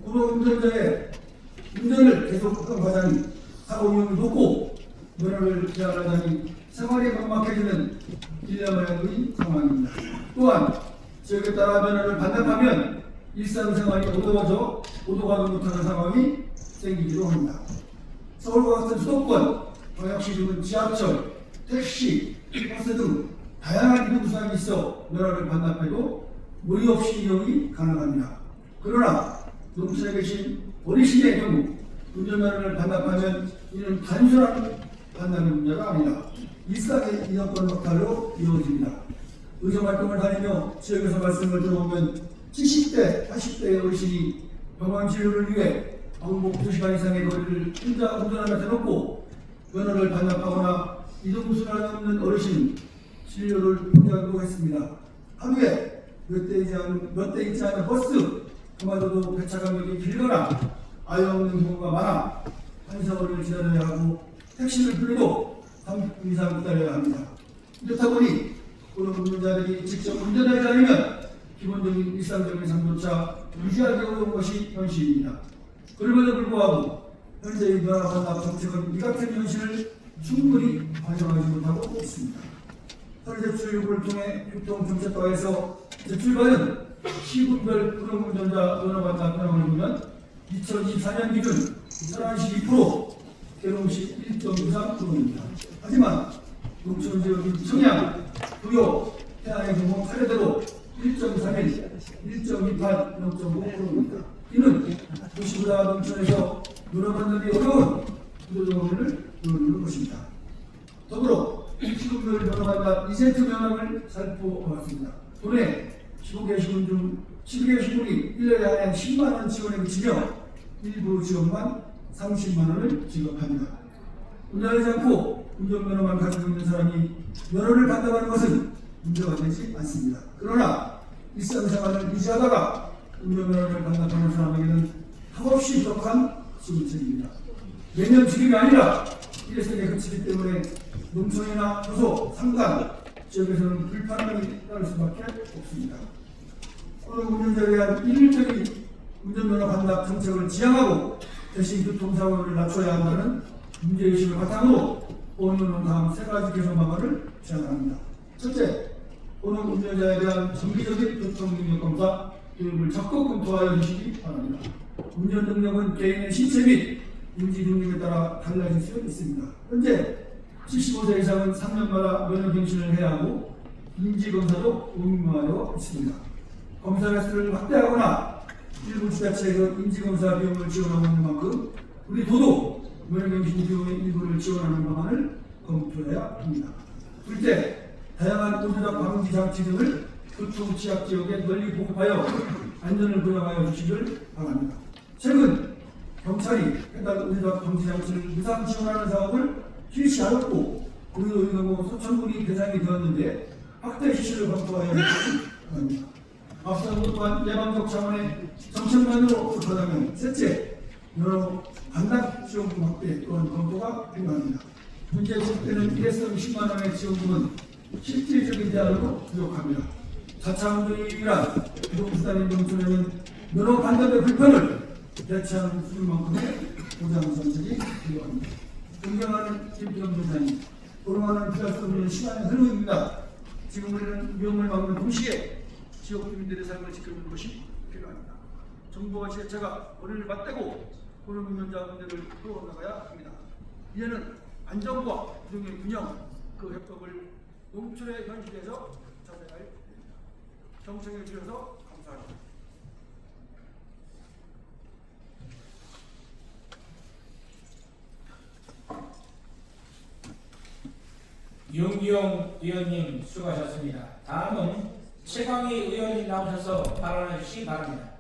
도로운전자의 운전을 계속하자니 사고 위험이 높고 면허를 제한하자니 생활이 막막해지는 딜레마의 상황입니다. 또한 지역에 따라 면허를 반납하면 일상생활이 어려워져 오도가도 못하는 상황이 생기기도 합니다. 서울과 같은 수도권, 광역시 등은 지하철, 택시, 버스 등 다양한 이동수단이 있어 면허를 반납해도 무리 없이 이용이 가능합니다. 그러나 농촌에 계신 어르신의 경우 운전면허를 반납하면 이는 단순한 반납의 문제가 아니라 일상의 인권권 박탈로 이루어집니다. 의정활동을 다니며 지역에서 말씀을 들어보면 70대, 80대의 어르신이 병원 진료를 위해 왕복 2시간 이상의 거리를 혼자 운전하며 대놓고 면허를 반납하거나 이동수단이 없는 어르신 진료를 포기하기도 했습니다. 하루에 몇 대 있지 않은 버스, 그마저도 배차 간격이 길거나 아예 없는 경우가 많아 1시간을 기다려야 하고 택시를 불러도 30분 이상 기다려야 합니다. 이렇다 보니 그런 운전자들이 직접 운전하지 않으면 기본적인 일상적인 삶조차 유지하기 어려운 것이 현실입니다. 그럼에도 불구하고 현재의 면허 반납 정책은 이 같은 현실을 충분히 반영하지 못하고 있습니다. 서류 제출 요구를 통해 교통정책과에서 제출받은 시군별 운전자 면허반납 현황을 보면 2024년 기준 32%, 괴로움시 1.23%입니다. 하지만 농촌지역인 청양, 부여, 해안의 경우 차례대로 1.31, 1.28, 0.5%입니다. 이는 도시보다 농촌에서 면허반납이 어려운 구조조건을 보여주는 것입니다. 더불어 시군별 면허반납 리센트 면허를 살펴보았습니다. 도내 15개 시군 중 12개 시군이 1년에 한 10만 원 지원에 그치며 일부 지역만 30만 원을 지급합니다. 운전하지 않고 운전면허만 가지고 있는 사람이 면허를 받아가는 것은 문제가 되지 않습니다. 그러나 일상생활을 유지하다가 운전면허를 반납하는 사람에게는 턱없이 부족한 지원책입니다. 매년 지급이 아니라 일회성에 그치기 때문에 농촌이나 도서, 상간 지역에서는 불편함이 따를 수밖에 없습니다. 어느 운전자에 대한 일률적인 운전면허 반납 정책을 지향하고 대신 교통사고를 낮춰야 한다는 문제의식을 바탕으로 오늘은 다음 세 가지 개선 방안을 제안합니다. 첫째, 오늘 운전자에 대한 정기적인 교통능력 검사 교육을 적극 검토하여 주시기 바랍니다. 운전 능력은 개인의 신체 및 인지 능력에 따라 달라질 수 있습니다. 현재 75세 이상은 3년마다 면허 갱신을 해야 하고 인지검사도 의무화되어 있습니다. 검사 횟수를 확대하거나 일부 지자체에서 인지검사 비용을 지원하고 있는 만큼 우리 도도 면허갱신 비용의 일부를 지원하는 방안을 검토해야 합니다. 둘째, 다양한 운전자 방지 장치 등을 교통 취약 지역에 널리 보급하여 안전을 보장하여 주시길 바랍니다. 최근 경찰이 해당 운전자 방지 장치를 무상 지원하는 사업을 실시하였고 우리도 이 경우 소천군이 대상이 되었는데 확대 실시를 검토하여 주시기 바랍니다. 앞서 또한 예방적 차원의 정책만으로 부족하다면 셋째, 여러 반납 지원금 확대 또한 검토가 필요합니다. 문제 제기되는 일회성 10만 원의 지원금은 실질적인 대안으로 부족합니다. 자차 운전이 유일한 이동수단인 농촌에는 면허 반납의 불편을 대체하는 수준만큼의 보장 정책이 필요합니다. 존경하는 김기현 부사님, 도로가는 피할 수 없는 시간의 흐름입니다. 지금 우리는 위험을 막는 동시에 지역 주민들의 삶을 지켜주는 것이 필요합니다. 정부와 지자체가 머리를 맞대고 고령운전자 문제를 풀어나가야 합니다. 이제는 안전과 구정의 균형, 그 협력을 농촌의 현실에서 찾아야 됩니다. 경청해 주셔서 감사합니다. 윤기용 의원님 수고하셨습니다. 다음은 최광희 의원님 나오셔서 발언해 주시기 바랍니다.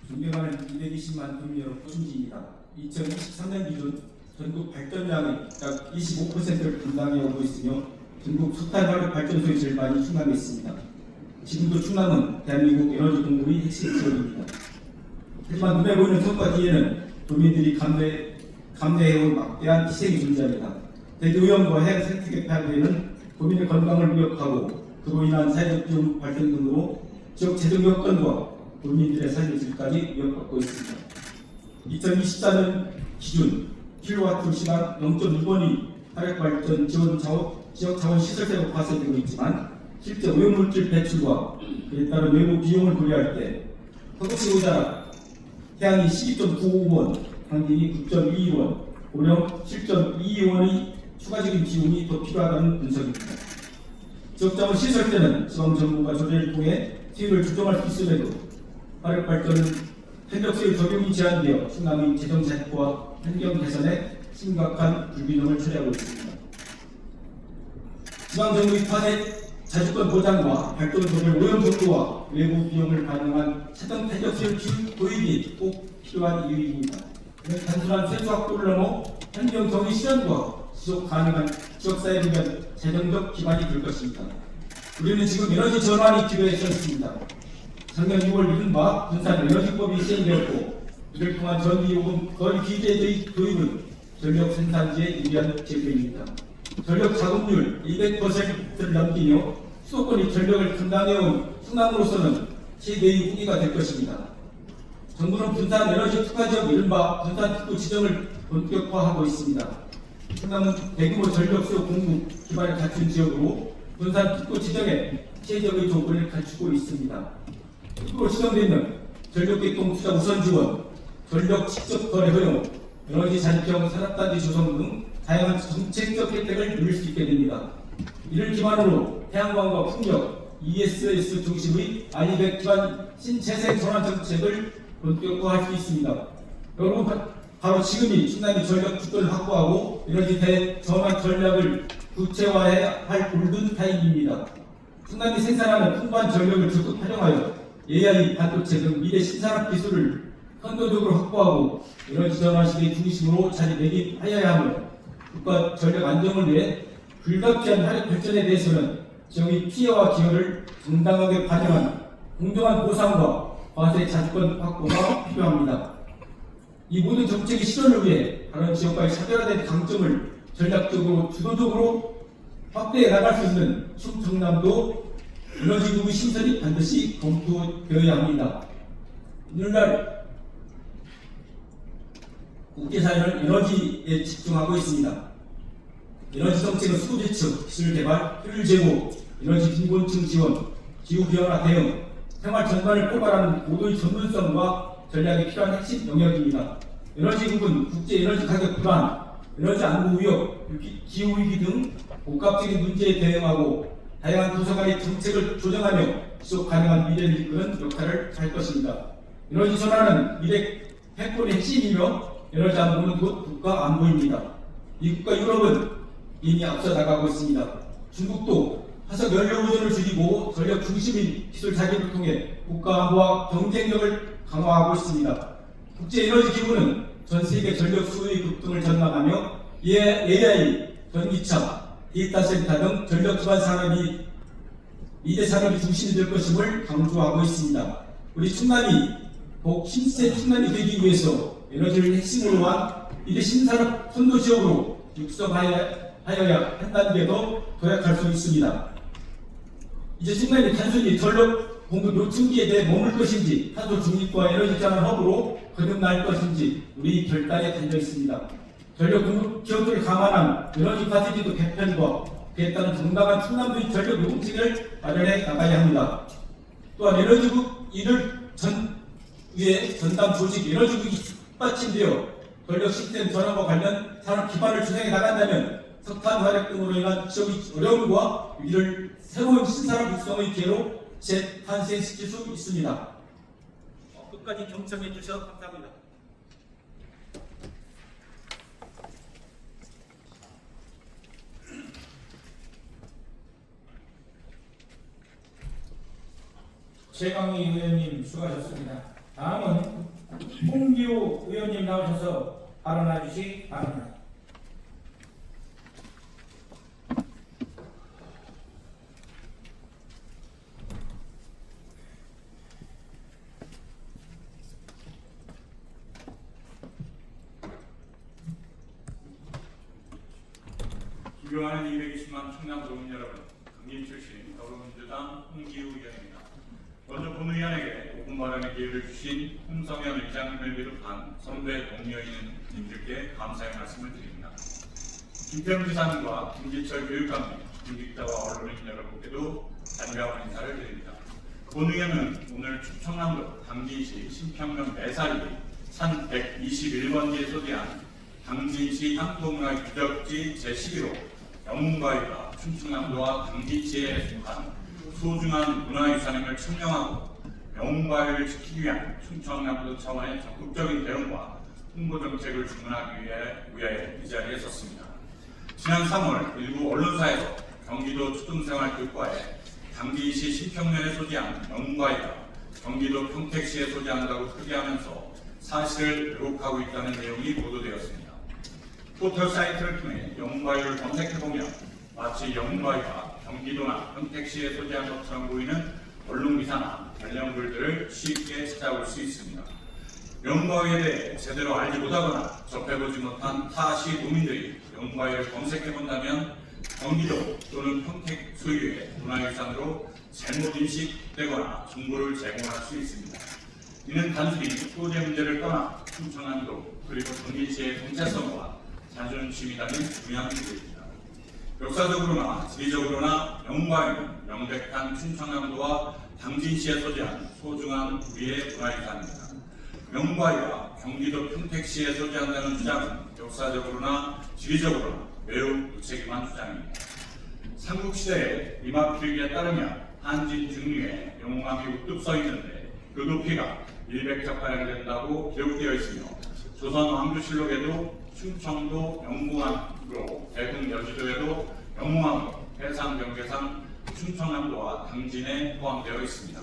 존경하는 220만 국민 여러분, 호준지입니다. 2023년 기준 전국 발전량의 약 25%를 분당해 오고 있으며 전국 석탄 화력 발전소의 절반이 충남에 있습니다. 지금도 충남은 대한민국 에너지 공급의 핵심 지역입니다. 하지만 눈에 보이는 성과 뒤에는 도민들이 감내해온 막대한 희생이 존재합니다. 대기오염과 해양 생태계 파괴는 도민의 건강을 위협하고 그로 인한 사회적 비용 발생 등으로 지역 재정 여건과 도민들의 삶의 질까지 위협받고 있습니다. 2024년 기준 킬로와트시당 0.6원이 화력발전 지역 자원 시설세로 과세되고 있지만 실제 오염물질 배출과 그에 따른 외부 비용을 고려할 때 서울시 의자 해양이 12.95원, 강진이 9.22원, 고령 7.22원의 추가적인 비용이 더 필요하다는 분석입니다. 지역자원 시설때는 지방정부가 조례를 통해 수요를 조정할 수 있음에도 화력발전은 현역수요 적용이 제한되어 충남의 재정 재고와 환경 개선에 심각한 불균형을 초래하고 있습니다. 지방정부의 탄핵 자주권 보장과 발전소의 오염 정도와 외부 비용을 반영한 차등 탄력수요 기준 도입이 꼭 필요한 이유입니다. 단순한 세수 확보를 넘어 환경 정의 실현과 지속 가능한 지역사회 위한 재정적 기반이 될 것입니다. 우리는 지금 에너지 전환이 기로에 서 있습니다. 작년 6월 이른바 군산 에너지법이 시행되었고 이를 통한 전기요금 거리 기재의 도입은 전력 생산지에 유리한 제도입니다. 전력 자급률 200%를 넘기며 수도권이 전력을 담당해온 충남으로서는 최대의 후기가 될 것입니다. 정부는 분산 에너지 특화 지역 이른바 분산 특구 지정을 본격화하고 있습니다. 충남은 대규모 전력 수요 공급 기반을 갖춘 지역으로 분산 특구 지정에 최적의 조건을 갖추고 있습니다. 특구로 지정되는 전력계통 투자 우선 지원, 전력 직접 거래 허용, 에너지 자립형 산업단지 조성 등 다양한 정책적 혜택을 누릴 수 있게 됩니다. 이를 기반으로 태양광과 풍력, ESS 중심의 I200 기반 신재생 전환 정책을 본격화할 수 있습니다. 여러분, 바로 지금이 충남이 전력 주도를 확보하고 에너지 대전환 전략을 구체화해야 할 골든 타임입니다. 충남이 생산하는 풍부한 전력을 적극 활용하여 AI, 반도체 등 미래 신산업 기술을 선도적으로 확보하고 에너지 전환 시대의 중심으로 자리매김하여야 하며 국가 전력 안정을 위해 불가피한 화력 발전에 대해서는 지역의 피해와 기여를 정당하게 반영한 공정한 보상과 과세 자주권 확보가 필요합니다. 이 모든 정책의 실현을 위해 다른 지역과의 차별화된 강점을 전략적으로 주도적으로 확대해 나갈 수 있는 충청남도 에너지국의 신설이 반드시 검토되어야 합니다. 오늘날 국제사회는 에너지에 집중하고 있습니다. 에너지 정책은 수급예측, 기술개발, 효율 제고, 에너지 빈곤층 지원, 기후변화 대응, 생활 전반을 포괄하는 고도의 전문성과 전략이 필요한 핵심 영역입니다. 에너지국은 국제 에너지 가격 불안, 에너지 안보 위협, 기후위기 등 복합적인 문제에 대응하고 다양한 부서 간의 정책을 조정하며 지속 가능한 미래를 이끄는 역할을 할 것입니다. 에너지 전환은 미래 패권의 핵심이며 에너지 안보는 곧 국가 안보입니다. 미국과 유럽은 이미 앞서 나가고 있습니다. 중국도 화석 연료 의존을 줄이고 전력 중심의 기술 자립을 통해 국가 안보와 경쟁력을 강화하고 있습니다. 국제 에너지 기구는 전 세계 전력 수요의 급등을 전망하며 AI, 전기차, 데이터 센터 등 전력 기반 산업이 미래 산업의 중심이 될 것임을 강조하고 있습니다. 우리 충남이 더욱 힘센 충남이 되기 위해서 에너지를 핵심으로 한 미래 신산업 선도 지역으로 육성하여야 한 단계 더 도약할 수 있습니다. 이제 충남이 단순히 전력 공급 요충지에 대해 머물 것인지 탄소 중립과 에너지 전환 허브로 거듭날 것인지 우리 결단에 달려 있습니다. 전력 공급 기업들을 감안한 에너지 파시리티 개편과 그에 따른 정당한 충남도의 전력 요금책을 마련해 나가야 합니다. 또한 에너지국 이를 위해 전담 조직 에너지국이 뒷받침되어 전력 시스템 전환과 관련 산업 기반을 조성해 나간다면 석탄 화력 등으로 인한 지역의 어려움과 위기를 새로운 신산업 육성의 기회로 재탄생시킬 수 있습니다. 끝까지 경청해 주셔서 감사합니다. 최강희 의원님 수고하셨습니다. 다음은 홍기호 의원님 나오셔서 발언해 주시기 바랍니다. 존경하는 220만 충남 도민 여러분, 강림 출신 더불어민주당 홍기우 의원입니다. 먼저 본 의원에게 5분 발언의 기회를 주신 홍성현 의장님을 비롯한 선배 동료인님들께 감사의 말씀을 드립니다. 김태형 지사님과 김기철 교육감님, 공직자와 언론인 여러분께도 반가운 인사를 드립니다. 본 의원은 오늘 충청남도 당진시 신평면 매사리 산 121번지에 소재한 당진시 향토문화 유적지 제11호 영웅바위가 충청남도와 당진시에 속한 소중한 문화유산임을 천명하고 영웅바위를 지키기 위한 충청남도 차원의 적극적인 대응과 홍보 정책을 주문하기 위해 이 자리에 섰습니다. 지난 3월 일부 언론사에서 경기도 초등생활교육과에 당진시 신평면에 소재한 영웅바위가 경기도 평택시에 소재한다고 표기하면서 사실을 왜곡하고 있다는 내용이 보도되었습니다. 포털 사이트를 통해 영웅바위를 검색해보면 마치 영웅바위가 경기도나 평택시에 소재한 것처럼 보이는 언론 기사나 관련 글들을 쉽게 찾아볼 수 있습니다. 영광에 대해 제대로 알지 못하거나 접해보지 못한 타시 도민들이 영광을 검색해본다면 경기도 또는 평택 소유의 문화유산으로 잘못 인식되거나 정보를 제공할 수 있습니다. 이는 단순히 소재 문제를 떠나 충청남도 그리고 경기시의 정체성과 자존심이 담긴 중요한 문제입니다. 역사적으로나 지리적으로나 영광은 명백한 충청남도와 당진시에 소재한 소중한 우리의 문화유산입니다. 명과이와 경기도 평택시에 소재한다는 주장은 역사적으로나 지리적으로나 매우 무책임한 주장입니다. 삼국시대의 이마필기에 따르면 한진 등류에 영웅함이 우뚝 서 있는데 그 높이가 100척가량 된다고 기록되어 있으며 조선 왕조실록에도 충청도 영궁함으로 대흥 여주도에도 영웅함으로 해상 경계상 충청남도와 당진에 포함되어 있습니다.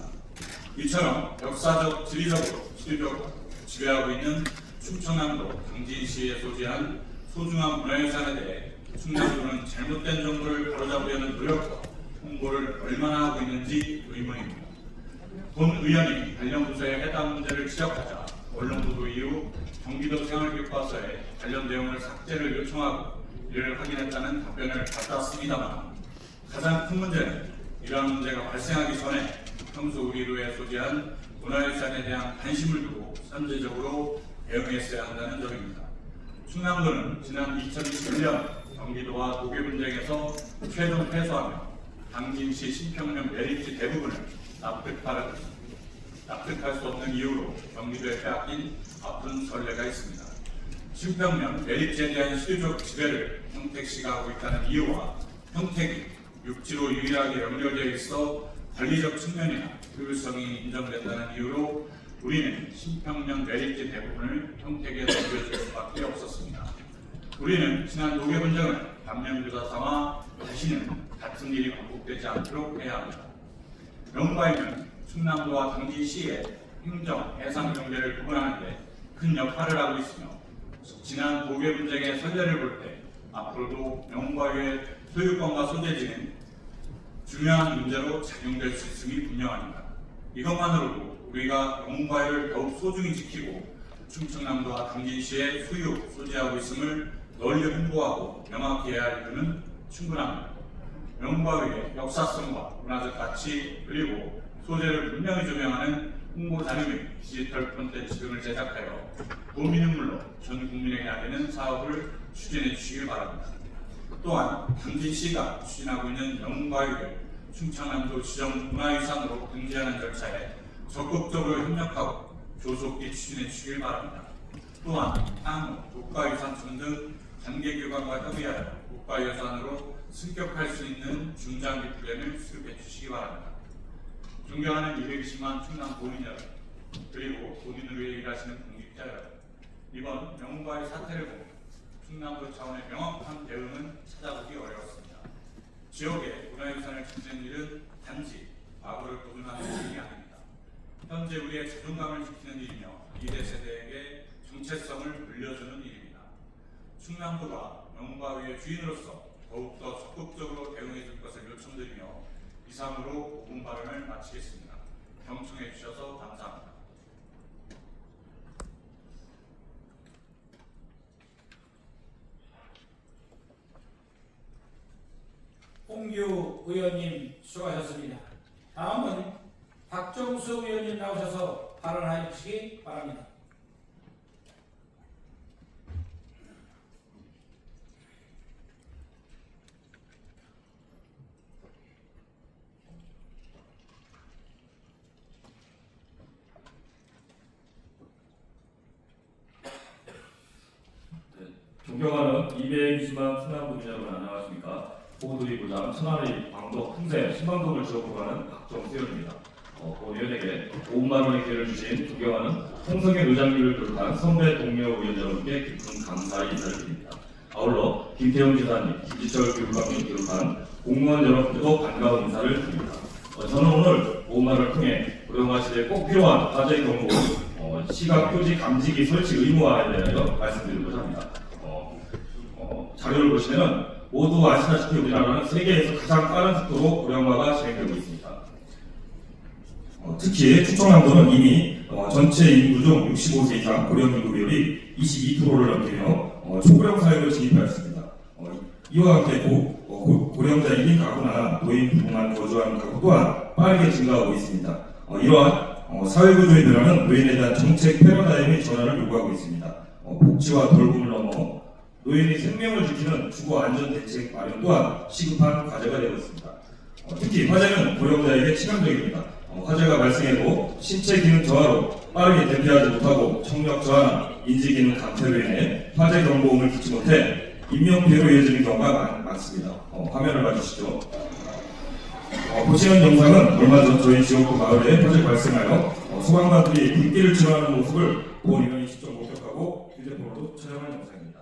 이처럼 역사적, 지리적으로, 지리적으로 지배하고 있는 충청남도 당진시에 소재한 소중한 문화유산에 대해 충남도는 잘못된 정보를 바로잡으려는 노력과 홍보를 얼마나 하고 있는지 의문입니다. 본 의원이 관련 부서에 해당 문제를 지적하자 언론 보도 이후 경기도 생활교과서에 관련 내용을 삭제를 요청하고 이를 확인했다는 답변을 받았습니다만 가장 큰 문제는 이러한 문제가 발생하기 전에 평소 우리도에 소재한 문화유산에 대한 관심을 두고 선제적으로 대응했어야 한다는 점입니다. 충남도는 지난 2021년 경기도와 도계 분쟁에서 최종 패소하며 당진시 신평면 매립지 대부분을 납득할 수 없는 이유로 경기도에 빼앗긴 아픈 선례가 있습니다. 신평면 매립지에 대한 실효적 지배를 평택시가 하고 있다는 이유와 평택이 육지로 유일하게 연결되어 있어 관리적 측면이나 효율성이 인정된다는 이유로 우리는 신평면 매립지 대부분을 평택에 넘겨줄 수밖에 없었습니다. 우리는 지난 도계 분쟁을 반면교사 삼아 다시는 같은 일이 반복되지 않도록 해야 합니다. 명과에는 충남도와 당진시의 행정, 해상 경제를 구분하는 데 큰 역할을 하고 있으며 지난 도계 분쟁의 선례를 볼 때 앞으로도 명과의 소유권과 소재지는 중요한 문제로 작용될 수 있음이 분명합니다. 이것만으로도 우리가 명과를 더욱 소중히 지키고 충청남도와 당진시의 소유, 소재하고 있음을 널리 홍보하고 명확히 해야 할 이유는 충분합니다. 명과의 역사성과 문화적 가치 그리고 소재를 분명히 조명하는 홍보 자료 및 디지털 콘텐츠 등을 제작하여 도민은 물론 전 국민에게 알리는 사업을 추진해 주시길 바랍니다. 또한 당진시가 추진하고 있는 영웅과유를 충청남도 지정 문화유산으로 등재하는 절차에 적극적으로 협력하고 조속히 추진해 주시길 바랍니다. 또한 향후 국가유산청 등 관계기관과 협의하여 국가유산으로 승격할 수 있는 중장기 플랜을 수립해 주시기 바랍니다. 존경하는 220만 충남 도민 여러분, 그리고 도민을 위해 일하시는 공직자 여러분, 이번 영웅과의 사태를 보고 충남도 차원의 명확한 대응은 찾아보기 어려웠습니다. 지역의 문화유산을 지키는 일은 단지 과거를 보존하는 일이 아닙니다. 현재 우리의 자존감을 지키는 일이며 2대 세대에게 정체성을 물려주는 일입니다. 충남도가 영웅과의 주인으로서 더욱더 적극적으로 대응해 줄 것을 요청드리며 이상으로 5분 발언을 마치겠습니다. 경청해 주셔서 감사합니다. 홍규 의원님 수고하셨습니다. 다음은 박정수 의원님 나오셔서 발언해 주시기 바랍니다. 존경하는 220만 충남도민 여러분 안녕하십니까. 보도리부장 천안의 광덕 풍세 신방동을 지역으로 가는 박정수 의원입니다. 본 의원에게 5만 원의 기회를 주신 존경하는 홍성현 의장님을 비롯한 선배 동료 의원 여러분께 깊은 감사의 인사를 드립니다. 아울러 김태형 지사님, 김지철 교육감님 비롯한 공무원 여러분들도 반가운 인사를 드립니다. 저는 오늘 5만 원을 통해 고령화 시대에 꼭 필요한 화재 경보, 시각 표지 감지기 설치 의무화에 대하여 말씀드리고자 합니다. 자료를 보시면 모두 아시다시피 우리나라는 세계에서 가장 빠른 속도로 고령화가 진행되고 있습니다. 특히 충청남도는 이미 전체 인구 중 65세 이상 고령 인구 비율이 22%를 넘기며 초고령 사회로 진입하였습니다. 이와 함께 고령자 1인 가구나 노인 부부만 거주하는 가구 또한 빠르게 증가하고 있습니다. 이러한 사회구조의 변화는 노인에 대한 정책 패러다임의 전환을 요구하고 있습니다. 복지와 돌봄을 넘어 노인의 생명을 지키는 주거 안전 대책 마련 또한 시급한 과제가 되고 있습니다. 특히 화재는 고령자에게 치명적입니다. 화재가 발생해도 신체 기능 저하로 빠르게 대피하지 못하고 청력 저하나 인지 기능 감퇴로 인해 화재 경보음을 듣지 못해 인명피해로 이어지는 경우가 많습니다. 화면을 봐주시죠. 보시는 영상은 얼마 전 저희 지역구 마을에 화재 발생하여 소방관들이 불길을 치료하는 모습을 본 의원이 직접 목격하고 휴대폰으로 촬영한 영상입니다.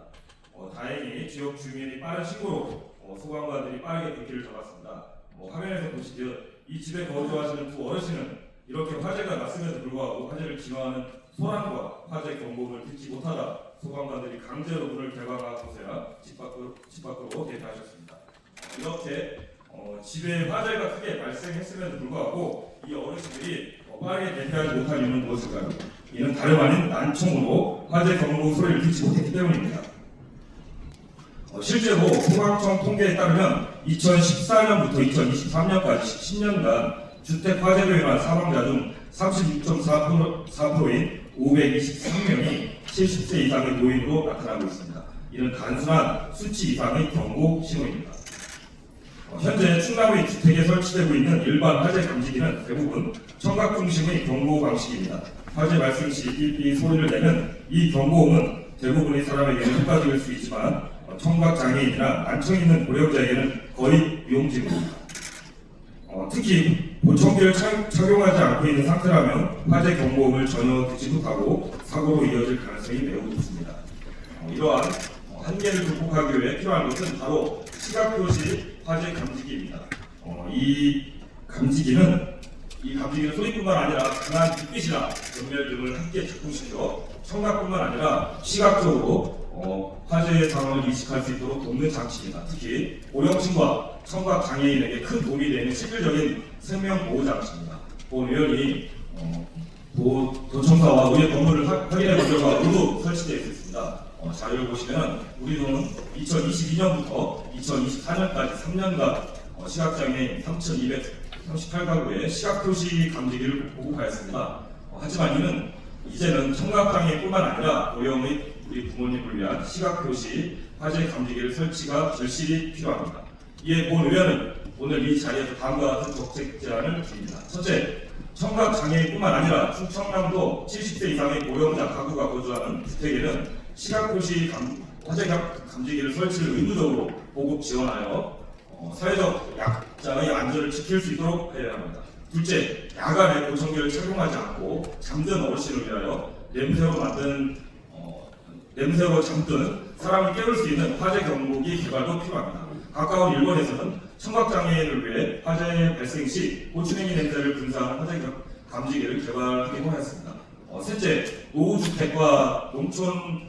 다행히 지역 주민이 빠른 신고로 소방관들이 빠르게 불길을 잡았습니다. 화면에서 보시듯 이 집에 거주하시는 두 어르신은 이렇게 화재가 났음에도 불구하고 화재를 진화하는 소란과 화재 경보음을 듣지 못하다 소방관들이 강제로 문을 개방하고서야 집 밖으로 대피하셨습니다. 이렇게 집에 화재가 크게 발생했음에도 불구하고 이 어르신들이 빠르게 대피하지 못한 이유는 무엇일까요? 이는 다름 아닌 난청으로 화재 경보 소리를 듣지 못했기 때문입니다. 실제로 소방청 통계에 따르면 2014년부터 2023년까지 10년간 주택 화재로 인한 사망자 중 36.4%인 523명이 70세 이상의 노인으로 나타나고 있습니다. 이는 단순한 수치 이상의 경고 신호입니다. 현재 충남의 주택에 설치되고 있는 일반 화재 감지기는 대부분 청각 중심의 경보 방식입니다. 화재 발생 시 삐삐 소리를 내는 이 경고음은 대부분의 사람에게는 효과적일 수 있지만 청각 장애인이나 난청 있는 고령자에게는 거의 위험지입니다. 특히 보청기를 착용하지 않고 있는 상태라면 화재 경보음을 전혀 듣지 못하고 사고로 이어질 가능성이 매우 높습니다. 이러한 한계를 극복하기 위해 필요한 것은 바로 시각표시 화재 감지기입니다. 이 감지기는 소리뿐만 아니라 강한 빛빛이나 전멸 등을 함께 작동시켜 청각뿐만 아니라 시각적으로 화재의 상황을 인식할 수 있도록 돕는 장치입니다. 특히 고령층과 청각 장애인에게 큰 도움이 되는 실질적인 생명 보호 장치입니다. 본 의원이 도청사와 의회 건물을 확인해 보려고 의도 가설치되어 있습니다. 자료를 보시면 우리 도는 2022년부터 2024년까지 3년간 시각장애인 3,238가구의 시각표시 감지기를 보급하였습니다. 하지만 이는 이제는 청각장애인뿐만 아니라 고령의 우리 부모님을 위한 시각표시 화재 감지기를 설치가 절실히 필요합니다. 이에 본 의원은 오늘 이 자리에서 다음과 같은 정책 제안을 드립니다. 첫째, 청각장애인뿐만 아니라 충청남도 70세 이상의 고령자 가구가 거주하는 주택에는 시각표시 화재 감지기를 설치를 의무적으로 보급 지원하여 사회적 약자의 안전을 지킬 수 있도록 해야 합니다. 둘째, 야간에 보청기를 착용하지 않고 잠든 어르신을 위하여 냄새로 잠든 사람을 깨울 수 있는 화재 경보기 개발도 필요합니다. 가까운 일본에서는 청각장애인을 위해 화재 발생 시 고추냉이 냄새를 분사하는 화재 감지기를 개발하기도 하였습니다. 셋째, 노후주택과 농촌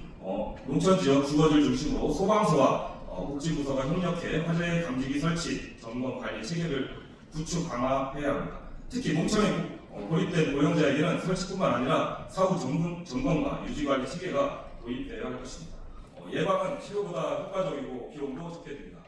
지역 주거지를 중심으로 소방서와 복지부서가 협력해 화재 감지기 설치, 점검, 관리 체계를 구축 강화해야 합니다. 특히 농촌에 고립된 고령자에게는 설치뿐만 아니라 사후 점검과 유지관리 체계가 도입되어야 할 것입니다. 예방은 치료보다 효과적이고 비용도 적게 듭니다.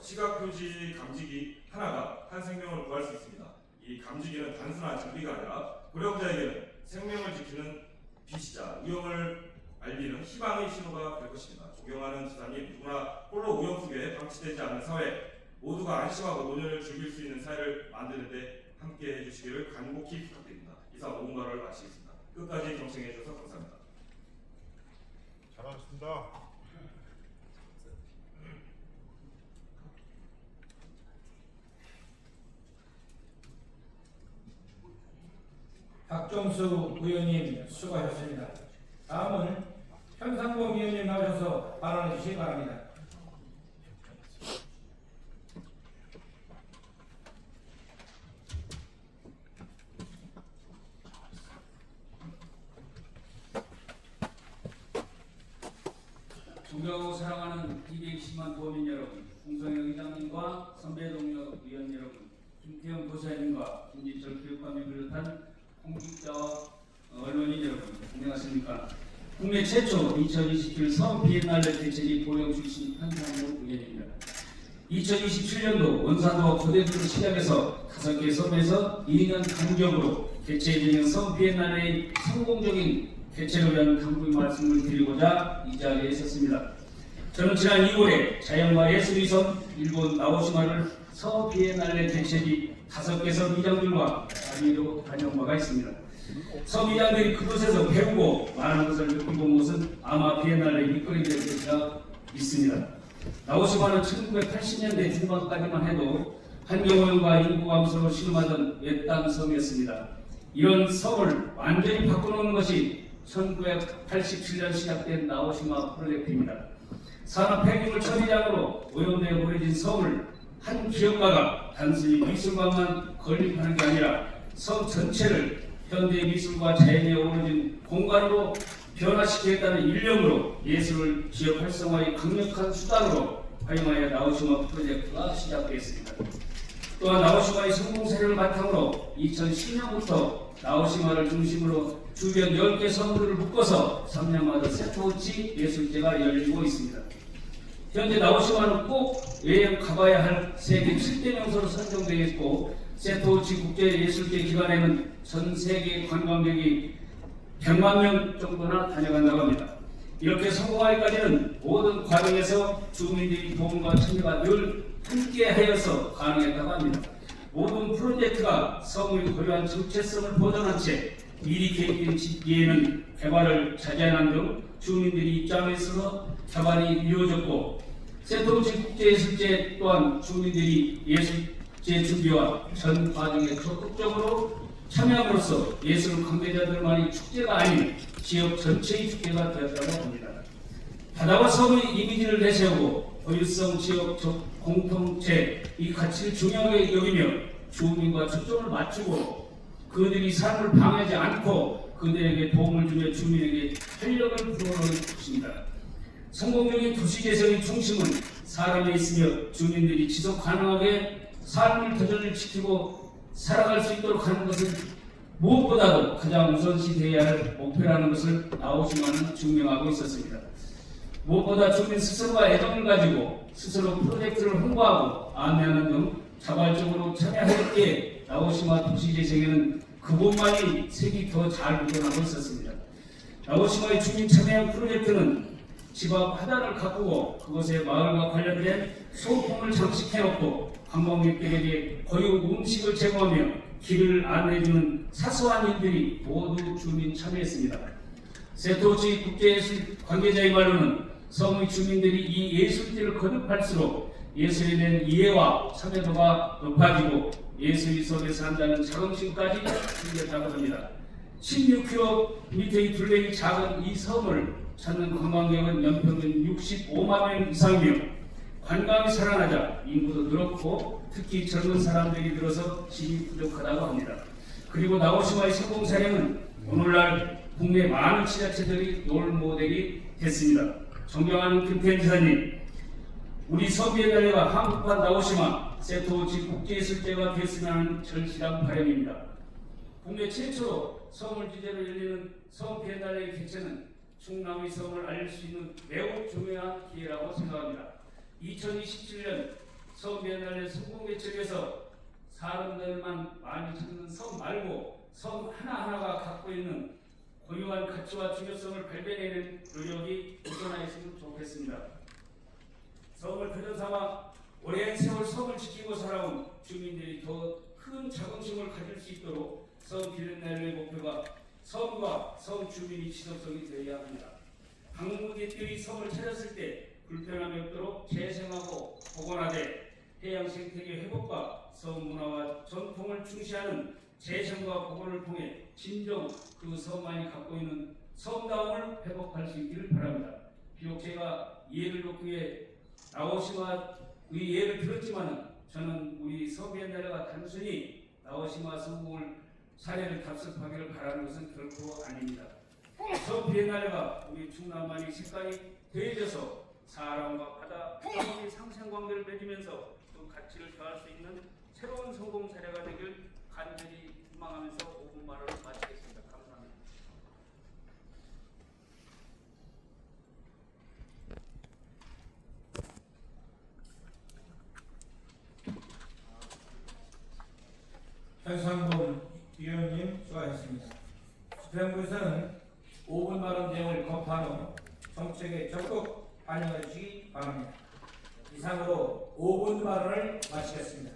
시각표시 감지기 하나가 한 생명을 구할 수 있습니다. 이 감지기는 단순한 장비가 아니라 고령자에게는 생명을 지키는 빛이자 위험을 알리는 희망의 신호가 될 것입니다. 존경하는 지사님, 누구나 홀로 위험 속에 방치되지 않는 사회, 모두가 안심하고 노년을 즐길 수 있는 사회를 만드는데 함께해 주시기를 간곡히 부탁드립니다. 이상 5분 발언을 마치겠습니다. 끝까지 경청해 주셔서 감사합니다. 잘하셨습니다. 박정수 의원님 수고하셨습니다. 다음은 현상범 의원님 나오셔서 발언해 주시기 바랍니다. 존경하고 사랑하는 220만 도민 여러분, 홍성영 의장님과 선배 동료 의원 여러분, 김태형 도사님과 김지철 교육감을 비롯한 공직자와 언론인 여러분, 안녕하십니까? 국내 최초 2027 섬 비엔날레 개최지 보령 출신 한상봉 의원입니다. 2027년도 원산도 고대부를 시작해서 5개 섬에서 2년 간격으로 개최되는 섬 비엔날레의 성공적인 개최를 위한 당부의 말씀을 드리고자 이 자리에 섰습니다. 저는 지난 2월에 자연과 예술의 섬 일본 나오시마를 섬 비엔날레 개최지 5개 섬 이장들과 자리로 다녀온 바가 있습니다. 섬 이장들이 그곳에서 배우고 많은 것을 느끼고 온 것은 아마 비엔날레 밑거리 될 것이라 믿습니다. 나오시마는 1980년대 중반까지만 해도 환경오염과 인구 감소로 실험하던 외딴 섬이었습니다. 이런 섬을 완전히 바꿔놓은 것이 1987년 시작된 나오시마 프로젝트입니다. 산업 폐기물 처리장으로 오염되어 버려진 섬을 한 기업가가 단순히 미술관만 건립하는 게 아니라 섬 전체를 현대 미술과 자연에 어우러진 공간으로 변화시키겠다는 일념으로 예술을 지역 활성화의 강력한 수단으로 활용하여 나오시마 프로젝트가 시작되었습니다. 또한 나오시마의 성공 사례를 바탕으로 2010년부터 나오시마를 중심으로 주변 10개 섬들을 묶어서 3년마다 세토우치 예술제가 열리고 있습니다. 현재 나오시마는 꼭 여행 가봐야 할 세계 7대 명소로 선정되어 있고 세토우치 국제예술제 기간에는 전 세계 관광객이 100만 명 정도나 다녀간다고 합니다. 이렇게 성공하기까지는 모든 과정에서 주민들의 도움과 참여가 늘 함께하여서 가능했다고 합니다. 모든 프로젝트가 섬의 고유한 정체성을 보존한 채 미리 계획된 시기에는 개발을 자제하는 등 주민들의 입장에서 개발이 이루어졌고 세토우치 국제예술제 또한 주민들이 예술제 준비와 전 과정에 적극적으로 참여함으로써 예술 관계자들만의 축제가 아닌 지역 전체의 축제가 되었다고 합니다. 바다와 섬의 이미지를 내세우고 고유성 지역 공동체 이 가치를 중요하게 여기며 주민과 초점을 맞추고 그들이 삶을 방해하지 않고 그들에게 도움을 주며 주민에게 활력을 불어넣는 것입니다. 성공적인 도시 재생의 중심은 사람에 있으며 주민들이 지속 가능하게 삶을 도전시키고 살아갈 수 있도록 하는 것은 무엇보다도 가장 우선시되어야 할 목표라는 것을 나오시마는 증명하고 있었습니다. 무엇보다 주민 스스로가 애정을 가지고 스스로 프로젝트를 홍보하고 안내하는 등 자발적으로 참여했기에 나오시마 도시재생에는 그곳만이 색이 더 잘 묻어나고 있었습니다. 나오시마의 주민 참여형 프로젝트는 집 앞 화단을 가꾸고 그곳에 마을과 관련된 소품을 장식해놓고 관광객들에게 고유 음식을 제공하며 길을 안내해주는 사소한 일들이 모두 주민 참여했습니다. 세토우치 국제예술 관계자의 말로는 섬의 주민들이 이 예술제를 거듭할수록 예술에 대한 이해와 참여도가 높아지고 예술의 속에서 한다는 자긍심까지 생겼다고 합니다. 16km의 둘레의 작은 이 섬을 찾는 관광객은 연평균 65만 명 이상이며 관광이 살아나자 인구도 늘었고 특히 젊은 사람들이 늘어서 집이 부족하다고 합니다. 그리고 나오시마의 성공 사례는 오늘날 국내 많은 지자체들이 롤모델이 됐습니다. 존경하는 김태현 지사님, 우리 섬비엔날레가 한국판 나오시마 세토우치 국제예술제가 됐으면 하는 절실한 바람입니다. 국내 최초로 섬을 주제로 열리는 섬 비엔날레의 개최는 충남의 섬을 알릴 수 있는 매우 중요한 기회라고 생각합니다. 2027년 섬 비엔날레 성공 개최를 위해서 사람들만 많이 찾는 섬 말고 섬 하나하나가 갖고 있는 고유한 가치와 중요성을 발견해내는 노력이 우선하였으면 좋겠습니다. 섬을 표전 삼아 오랜 세월 섬을 지키고 살아온 주민들이 더 큰 자긍심을 가질 수 있도록 섬 비엔날레의 목표가 섬과 섬 주민이 지속성이 되어야 합니다. 방문객들이 섬을 찾았을 때 불편함이 없도록 재생하고 복원하되 해양 생태계 회복과 섬 문화와 전통을 중시하는 재생과 복원을 통해 진정 그 섬만이 갖고 있는 섬다움을 회복할 수 있기를 바랍니다. 비록 제가 예를 놓기 위해 나오시마의 예를 들었지만 저는 우리 섬 비엔날레가 단순히 나오시마 성공을 사례를 답습하기를 바라는 것은 결코 아닙니다. 섬 비엔날레가 우리 충남만이 색깔이 더해져서 사람과 바다, 섬의 상생관계를 맺으면서 그 가치를 더할 수 있는 새로운 성공 사례가 되길 간절히 희망하면서 5분 말을 마치겠습니다. 감사합니다. 정책에 적극 반영해 주시기 바랍니다. 이상으로 5분 발언을 마치겠습니다.